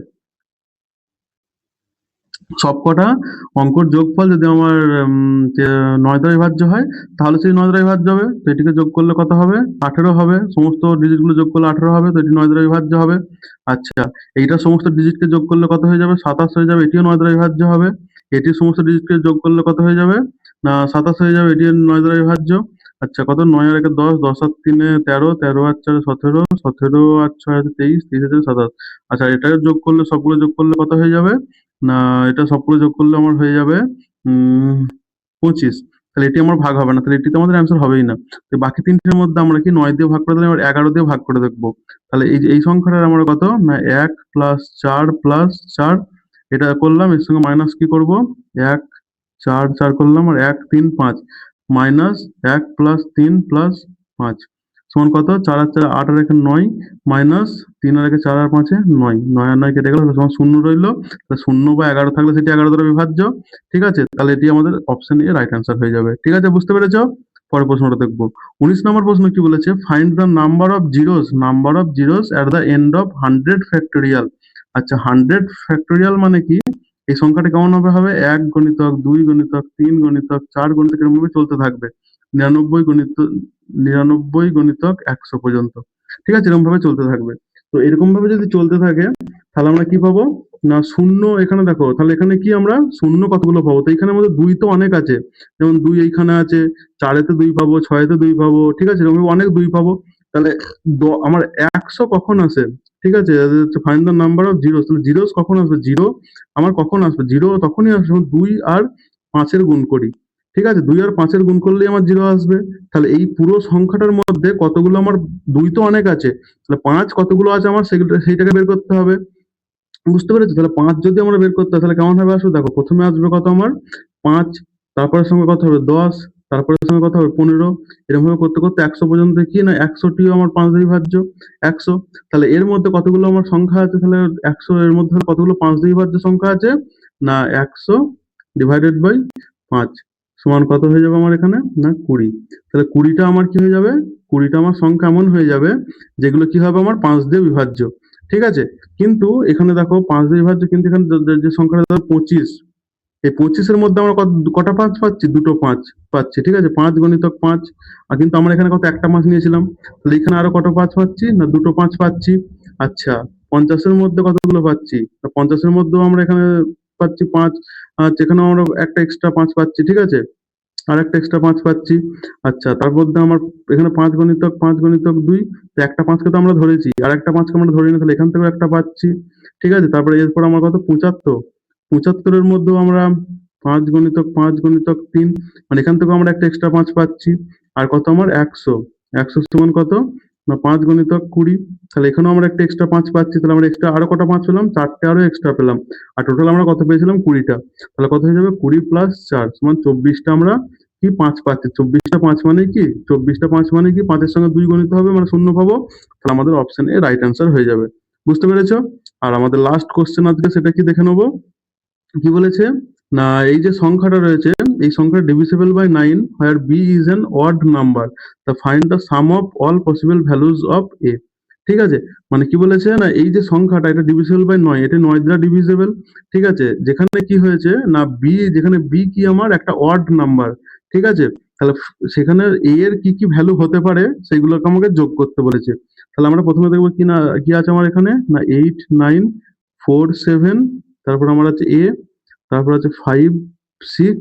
সবকটা অঙ্কর যোগফল যদি আমার 9 দ্বারা বিভাজ্য হয় তাহলে সেই 9 দ্বারা বিভাজ্য হবে। তো এটিকে যোগ করলে কত হবে? 18 হবে। সমস্ত ডিজিট গুলো যোগ করলে 18 হবে, তো এটি 9 দ্বারা বিভাজ্য হবে। আচ্ছা, এইটা সমস্ত ডিজিটকে যোগ করলে কত হয়ে যাবে? 27 হয়ে যাবে, এটিও 9 দ্বারা বিভাজ্য হবে। এটির সমস্ত ডিজিটকে যোগ করলে কত হয়ে যাবে? না 27 হয়ে যাবে, এটিও 9 দ্বারা বিভাজ্য। আচ্ছা, কত? 9 আর 1 10, 10 আর 3 13, 13 আর 4 17, 17 আর 6 23, 23 আর 27। আচ্ছা, এটা যোগ করলে সবগুলো যোগ করলে কত হয়ে যাবে? না এটা সবগুলো যোগ করলে আমার হয়ে যাবে 25। তাহলে এটি আমার ভাগ হবে না, তাহলে এটি তো আমাদের অ্যান্সার হবেই না। তো বাকি তিনটের মধ্যে আমরা কি 9 দিয়ে ভাগ করে দিলে 11 দিয়ে ভাগ করে দেখবো। তাহলে এই যে এই সংখ্যাটার আমরা কত না 1 প্লাস 4 প্লাস 4 এটা করলাম, এর সঙ্গে মাইনাস কি করব 1 4 4 করলাম আর 1 3 5 মাইনাস 1 প্লাস 3 প্লাস 5 সমান কত? 4 আর 4 8 আর 1 9 মাইনাস 3 আর 1 4 আর 5 9 9 আর 9 কেটে গেল, সমান 0 রইল। শূন্য বা 11 থাকলে সেটি 11 দ্বারা বিভাজ্য। ঠিক আছে, তাহলে এটি আমাদের অপশন এ রাইট অ্যান্সার হয়ে যাবে। ঠিক আছে, বুঝতে পেরেছ? পরের প্রশ্নটা দেখবো। 19 নম্বর প্রশ্ন কি বলেছে? Find the number of zeros at the end of 100 factorial. আচ্ছা, 100 ফ্যাক্টোরিয়াল মানে কি? এই সংখ্যাটা কেমন হবে? 1 গণিতক 2 গণিতক 3 গণিতক 4 গণিতক এরকম ভাবে চলতে থাকবে। 99 গণিতক 100 পর্যন্ত। ঠিক আছে, এরকম ভাবে চলতে থাকবে। তো এরকম ভাবে যদি চলতে থাকে তাহলে আমরা কি পাবো? না শূন্য এখানে দেখো, তাহলে এখানে কি আমরা শূন্য কতগুলো পাবো? তো এখানে আমাদের 2 তো অনেক আছে। যেমন 2 এইখানে আছে, 4 এতে 2 পাবো, 6 এতে 2 পাবো। ঠিক আছে, এরকম অনেক 2 পাবো। তাহলে আমার 100 কখন আসে? ঠিক আছে, find the number of zeros. তাহলে জিরোস কখন আসবে? জিরো আমার কখন আসবে? জিরো তখনই আসবে যখন 2 আর 5 এর গুণ করি। ঠিক আছে, 2 আর 5 এর গুণ করলেই আমার জিরো আসবে। তাহলে এই পুরো সংখ্যাটার মধ্যে কতগুলো আমার 2 তো অনেক আছে। তাহলে 5 কতগুলো আছে আমার সেইটাকে বের করতে হবে। বুঝতে পেরেছো? তাহলে 5 যদি আমরা বের করতে হয় তাহলে কেমন ভাবে আসবে? দেখো, প্রথমে আসবে কত আমার 5, তারপরের সঙ্গে কত হবে 10, তারপরের সঙ্গে কত হবে 15, এরকম ভাবে করতে করতে 100 পর্যন্ত কি না 100টিও আমার 5 দিয়ে বিভাজ্য 100। তাহলে এর মধ্যে কতগুলো আমার সংখ্যা আছে? তাহলে 100 এর মধ্যে কতগুলো 5 দিয়ে বিভাজ্য সংখ্যা আছে? না 100 ডিভাইডেড বাই 5 সমান কত হয়ে যাবে আমার এখানে? না 20। তাহলে 20টা আমার কি হয়ে যাবে? 20টা আমার সংখ্যা এমন হয়ে যাবে যেগুলো কি হবে আমার 5 দিয়ে বিভাজ্য। ঠিক আছে, কিন্তু এখানে দেখো 5 দিয়ে বিভাজ্য, কিন্তু এখানে যে সংখ্যাটা দেখো 25, এই 25 এর মধ্যে আমরা কটা 5 পাচ্ছি? দুটো 5 পাচ্ছি। ঠিক আছে, 5 গণিতক 5। আর কিন্তু আমরা এখানে কত একটা 5 নিয়েছিলাম, তাহলে এখানে আরো কত 5 পাচ্ছি? না দুটো 5 পাচ্ছি। আচ্ছা, 50 এর মধ্যে কতগুলো পাচ্ছি? 50 এর মধ্যেও আমরা এখানে পাচ্ছি 5, আর যেখানেও আমরা একটা এক্সট্রা 5 পাচ্ছি। ঠিক আছে, আরেকটা এক্সট্রা 5 পাচ্ছি। আচ্ছা, তার মধ্যে আমার এখানে 5 গণিতক 2, তো একটা 5কে তো আমরা ধরেছি, আর একটা 5কে আমরা ধরিনি, তাহলে এখান থেকেও একটা পাচ্ছি। ঠিক আছে, তারপরে এরপর আমার কত 75, 75 এর মধ্যেও আমরা 5 গণিতক 3, মানে এখান থেকেও আমরা একটা এক্সট্রা 5 পাচ্ছি। আর কত আমার 100, 100 সমান কত? না 5 গণিতক 20, তাহলে এখানেও আমরা একটা এক্সট্রা 5 পাচ্ছি। তাহলে আমরা এক্সট্রা আরো কটা 5 পেলাম? 4টে আরো এক্সট্রা পেলাম। আর টোটাল আমরা কত পেয়েছিলাম? 20টা। তাহলে কত হয়ে যাবে? 20 প্লাস 4 সমান 24টা আমরা কি 5 পাচ্ছি। 24টা 5 মানে কি? 24টা 5 মানে কি? 5 এর সঙ্গে 2 গণিত হবে মানে 0 পাবো। তাহলে আমাদের অপশন এ রাইট অ্যান্সার হয়ে যাবে। বুঝতে পেরেছো? আর আমাদের লাস্ট কোশ্চেন আজকে সেটা কি দেখে নেবো। কি বলেছে? না এই যে সংখ্যাটা রয়েছে, এই সংখ্যাটা divisible by 9 where b is an odd number, the find the sum of all possible values of a। ঠিক আছে, মানে কি বলেছে না এই যে সংখ্যাটা এটা ডিভিজিবল বাই 9, এটা 9 দ্বারা ডিভিজিবল। ঠিক আছে, যেখানে কি হয়েছে না যেখানে b কি আমার একটা অড নাম্বার। ঠিক আছে, তাহলে সেখানে a এর কি কি ভ্যালু হতে পারে সেগুলোকে আমাকে যোগ করতে বলেছে। তাহলে আমরা প্রথমে দেখবো কি না কি আছে আমার এখানে না 8 9 4 7, তারপর আমার আছে a, তারপর আছে 5 6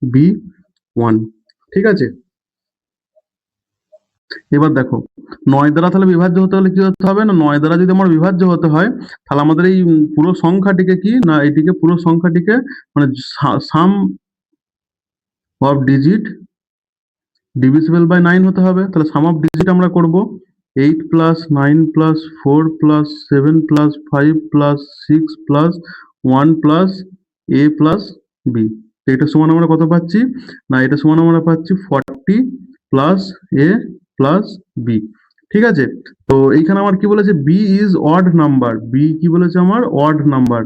b 1। ঠিক আছে, এবার দেখো 9 দ্বারা তাহলে বিভাজ্য হতে হলে কি হতে হবে? না 9 দ্বারা যদি আমার বিভাজ্য হতে হয় তাহলে আমাদের এই পুরো সংখ্যাটিকে কি না এটিকে পুরো সংখ্যাটিকে মানে সাম অফ ডিজিট ডিভিজিবল বাই 9 হতে হবে। তাহলে সাম অফ ডিজিট আমরা করব 8 plus 9 plus 4 plus 7 plus 5 plus 6 plus 1 plus a plus b। এটা সমান আমরা কত পাচ্ছি? না এটা সমান আমরা পাচ্ছি 40 প্লাস a প্লাস b। ঠিক আছে, তো এইখানে আমার কি বলেছে? b is odd number. b কি বলেছে? আমার অড নাম্বার।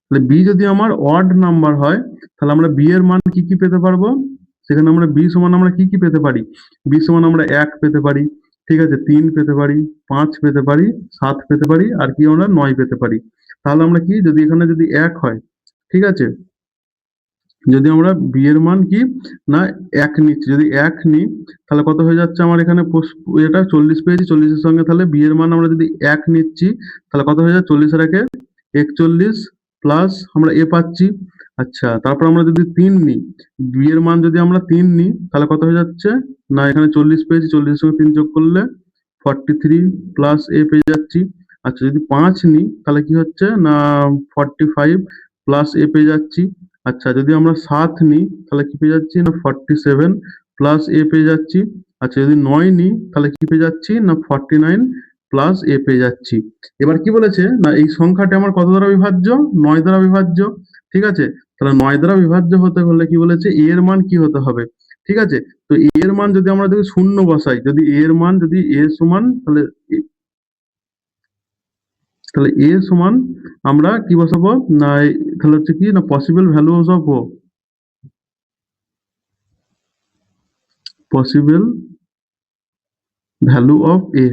তাহলে b যদি আমার অড নাম্বার হয় তাহলে আমরা b এর মান কি কি পেতে পারবো? সেখানে আমরা b সমান আমরা কি কি পেতে পারি? b সমান আমরা 1 পেতে পারি, ঠিক আছে, 3 পেতে পারি, 5 পেতে পারি, 7 পেতে পারি, আর কি আমরা 9 পেতে পারি। তাহলে আমরা কি, যদি এখানে যদি 1 হয়, ঠিক আছে, যদি আমরা b এর মান কি না 1 নিচ্ছি, যদি 1 নিই তাহলে কত হয়ে যাচ্ছে আমার এখানে এটা 40 পেয়েছি, 40 এর সঙ্গে তাহলে b এর মান আমরা যদি 1 নিচ্ছি তাহলে কত হয়ে যায়, 40 এর একে 41 প্লাস আমরা a পাচ্ছি। আচ্ছা, তারপর আমরা যদি 3 নিই, b এর মান যদি আমরা 3 নিই তাহলে কত হয়ে যাচ্ছে, না এখানে 40 পেয়েছি, 40 এর সঙ্গে 3 যোগ করলে 43 প্লাস a পেয়ে যাচ্ছি। আচ্ছা, যদি 5 নিই তাহলে কি হচ্ছে না 45 প্লাস a পেয়ে যাচ্ছি। আচ্ছা, যদি আমরা 7 নিই তাহলে কি পেয়ে যাচ্ছি না 47 প্লাস a পেয়ে যাচ্ছি। আচ্ছা, যদি 9 নিই তাহলে কি পেয়ে যাচ্ছি না 49 প্লাস a পেয়ে যাচ্ছি। এবার কি বলেছে না এই সংখ্যাটি আমার কত দ্বারা বিভাজ্য, 9 দ্বারা বিভাজ্য, ঠিক আছে। তাহলে 9 দ্বারা বিভাজ্য হতে হলে কি বলেছে, a এর মান কি হতে হবে, ঠিক আছে। তো a এর মান যদি আমরা যদি শূন্য বসাই, যদি a এর মান যদি a সমান তাহলে তাহলে a সমান আমরা কি বসাবো না তাহলে হচ্ছে কি না পসিবল ভ্যালু বসাবো, পসিবল ভ্যালু অফ a।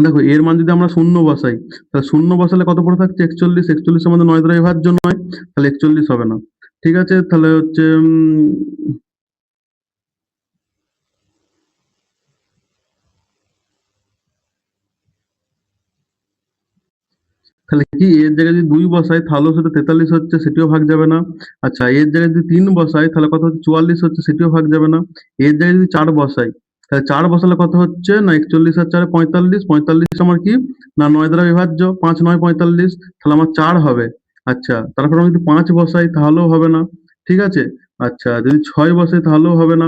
দেখো এর মান যদি আমরা শূন্য বসাই তাহলে শূন্য বসালে কত পড়ে থাকছে 41, 41 আমাদের 9 দ্বারা বিভাজ্য নয়, তাহলে 41 হবে না, ঠিক আছে। তাহলে হচ্ছে তাহলে কি এর জায়গায় যদি 2 বসাই তাহলেও সেটা 43 হচ্ছে, সেটিও ভাগ যাবে না। আচ্ছা, এর জায়গায় যদি 3 বসাই তাহলে কত হচ্ছে 44 হচ্ছে, সেটিও ভাগ যাবে না। এর জায়গায় যদি 4 বসাই তাহলে 4 বসালে কত হচ্ছে না 41 আর 4 45, 45 আমার কি না 9 দ্বারা বিভাজ্য, 5 9 45, তাহলে আমার 4 হবে। আচ্ছা, তারপর আমি যদি 5 বসাই তাহলেও হবে না, ঠিক আছে। আচ্ছা, যদি 6 বসাই তাহলেও হবে না।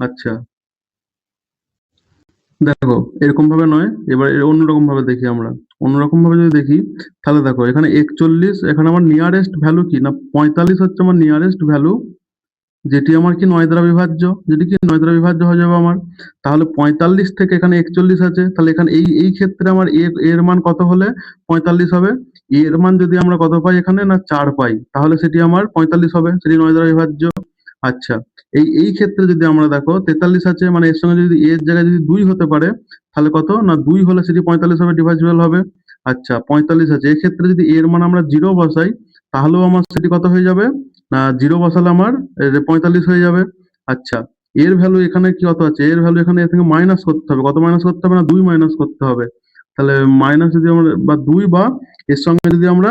আচ্ছা, দেখো এরকম ভাবে নয়, এবার অন্যরকম ভাবে দেখি আমরা। অন্যরকম ভাবে যদি দেখি তাহলে দেখো এখানে 41, এখানে আমার নিয়ারেস্ট ভ্যালু কি না 45 হচ্ছে আমার নিয়ারেস্ট ভ্যালু, যেটি আমার কি 9 দ্বারা বিভাজ্য, যেটি কি 9 দ্বারা বিভাজ্য হয়ে যাবে আমার। তাহলে 45 থেকে এখানে 41 আছে, তাহলে এখানে এই ক্ষেত্রে আমার এর মান কত হলে 45 হবে। এর মান যদি আমরা কত পাই এখানে না 4 পাই, তাহলে সেটি আমার 45 হবে, সেটি 9 দ্বারা বিভাজ্য। আচ্ছা, এই ক্ষেত্রে যদি আমরা দেখো 43 আছে, মানে এর সঙ্গে যদি এর জায়গায় যদি 2 হতে পারে তাহলে কত না 2 হলে সেটি 45 হবে, ডিভাইজেবল হবে। আচ্ছা, 45 আছে, এক্ষেত্রে যদি এর মান আমরা 0 বসাই তাহলেও আমার সেটি কত হয়ে যাবে না 0 বসালে আমার 45 হয়ে যাবে। আচ্ছা, এর ভ্যালু এখানে কি কত আছে, এর ভ্যালু এখানে এর থেকে মাইনাস করতে হবে, কত মাইনাস করতে হবে না 2 মাইনাস করতে হবে। তাহলে মাইনাস যদি আমরা বা 2 বা এর সঙ্গে যদি আমরা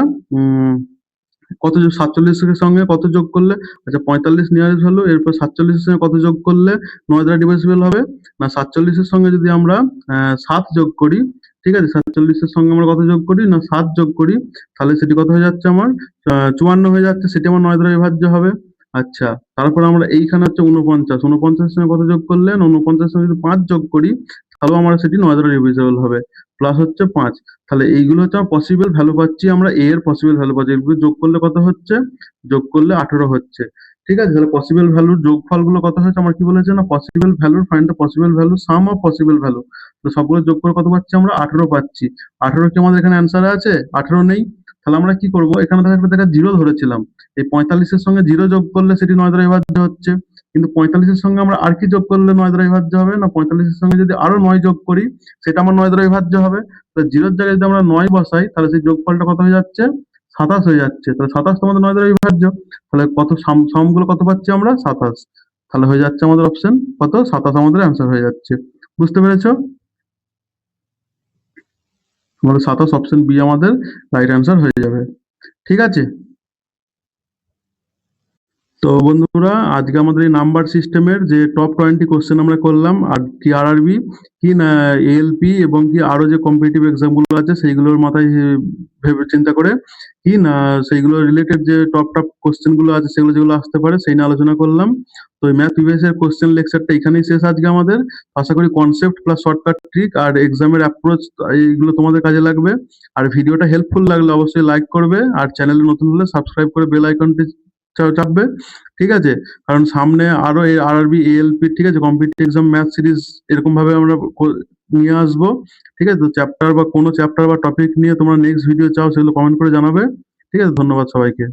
কত 47 এর সঙ্গে কত যোগ করলে, আচ্ছা 45 নিয়ারেস্ট ভ্যালু, এরপর 47 এর সঙ্গে কত যোগ করলে 9 দ্বারা ডিভাইসিবল হবে না 47 এর সঙ্গে যদি আমরা 7 যোগ করি, ঠিক আছে, 47 এর সঙ্গে আমরা কত যোগ করি না 7 যোগ করি, তাহলে সেটি কত হয়ে যাচ্ছে আমার 54 হয়ে যাচ্ছে, সেটি আমার 9 দ্বারা বিভাজ্য হবে। আচ্ছা, তারপর আমরা এইখানে হচ্ছে 49, 49 এর সঙ্গে কত যোগ করলে না 49 এর সঙ্গে যদি 5 যোগ করি তাহলেও আমরা সেটি 9 দ্বারা ডিভিজিবল হবে, প্লাস হচ্ছে 5। তাহলে এইগুলো হচ্ছে আমার পসিবল ভ্যালু পাচ্ছি, আমরা a এর পসিবল ভ্যালু পাচ্ছি, এগুলো যোগ করলে কত হচ্ছে, যোগ করলে 18 হচ্ছে, ঠিক আছে। তাহলে পসিবল ভ্যালুর যোগফলগুলো কত হয়েছে, আমার কি বলেছে না পসিবল ভ্যালুর find the possible value some of possible value. তো সবগুলো যোগ করে কত পাচ্ছি আমরা 18 পাচ্ছি। 18 কি আমাদের এখানে অ্যান্সারে আছে, 18 নেই। তাহলে আমরা কি করব, এখানে দেখা 0 ধরেছিলাম, এই 45 এর সঙ্গে 0 যোগ করলে সেটি 9 দ্বারা বিভাজ্য হচ্ছে, কিন্তু 45 এর সঙ্গে আমরা আর কি যোগ করলে 9 দ্বারা বিভাজ্য হবে না 45 এর সঙ্গে যদি আরো 9 যোগ করি সেটা আমার 9 দ্বারা বিভাজ্য হবে। তো 0 এর জায়গায় যদি আমরা 9 বসাই তাহলে সেই যোগফলটা কত হয়ে যাচ্ছে, 27 হয়ে যাচ্ছে। তাহলে 27 তো আমাদের 9 দ্বারা বিভাজ্য, তাহলে কত সমগুলো কত পাচ্ছি আমরা 27। তাহলে হয়ে যাচ্ছে আমাদের অপশন কত 27 আমাদের অ্যান্সার হয়ে যাচ্ছে। বুঝতে পেরেছো? আমাদের 27 অপশন বি আমাদের রাইট অ্যান্সার হয়ে যাবে, ঠিক আছে। তো বন্ধুরা, আজকে আমাদের এই নাম্বার সিস্টেমের যে টপ 20 কোশ্চেন আমরা করলাম, আর কি আরআরবি কি না এএলপি এবং কি আরো যে কম্পিটিটিভ এক্সাম গুলো আছে সেইগুলোর মাথায় ভেবে চিন্তা করে কি না সেইগুলো রিলেটেড যে টপ টপ কোশ্চেন গুলো আছে সেগুলো যেগুলো আসতে পারে সেই নিয়ে আলোচনা করলাম। তো ম্যাথ প্রিভিয়াস এর কোশ্চেন লেকচারটা এখানেই শেষ আজকে আমাদের। আশা করি কনসেপ্ট প্লাস শর্টকাট ট্রিক আর এক্সামের অ্যাপ্রোচ এইগুলো তোমাদের কাজে লাগবে। আর ভিডিওটা হেল্পফুল লাগলে অবশ্যই লাইক করবে, আর চ্যানেলে নতুন হলে সাবস্ক্রাইব করে বেল আইকনটি চাপবে, ঠিক আছে। কারণ সামনে আরো এই আরআরবি এএলপি, ঠিক আছে, কম্পিটিটিভ এক্সাম ম্যাথ সিরিজ এরকম ভাবে আমরা নিয়ে আসবো, ঠিক আছে। তো চ্যাপ্টার বা কোনো চ্যাপ্টার বা টপিক নিয়ে তোমরা নেক্সট ভিডিও চাও সেগুলো কমেন্ট করে জানাবে, ঠিক আছে। ধন্যবাদ সবাইকে।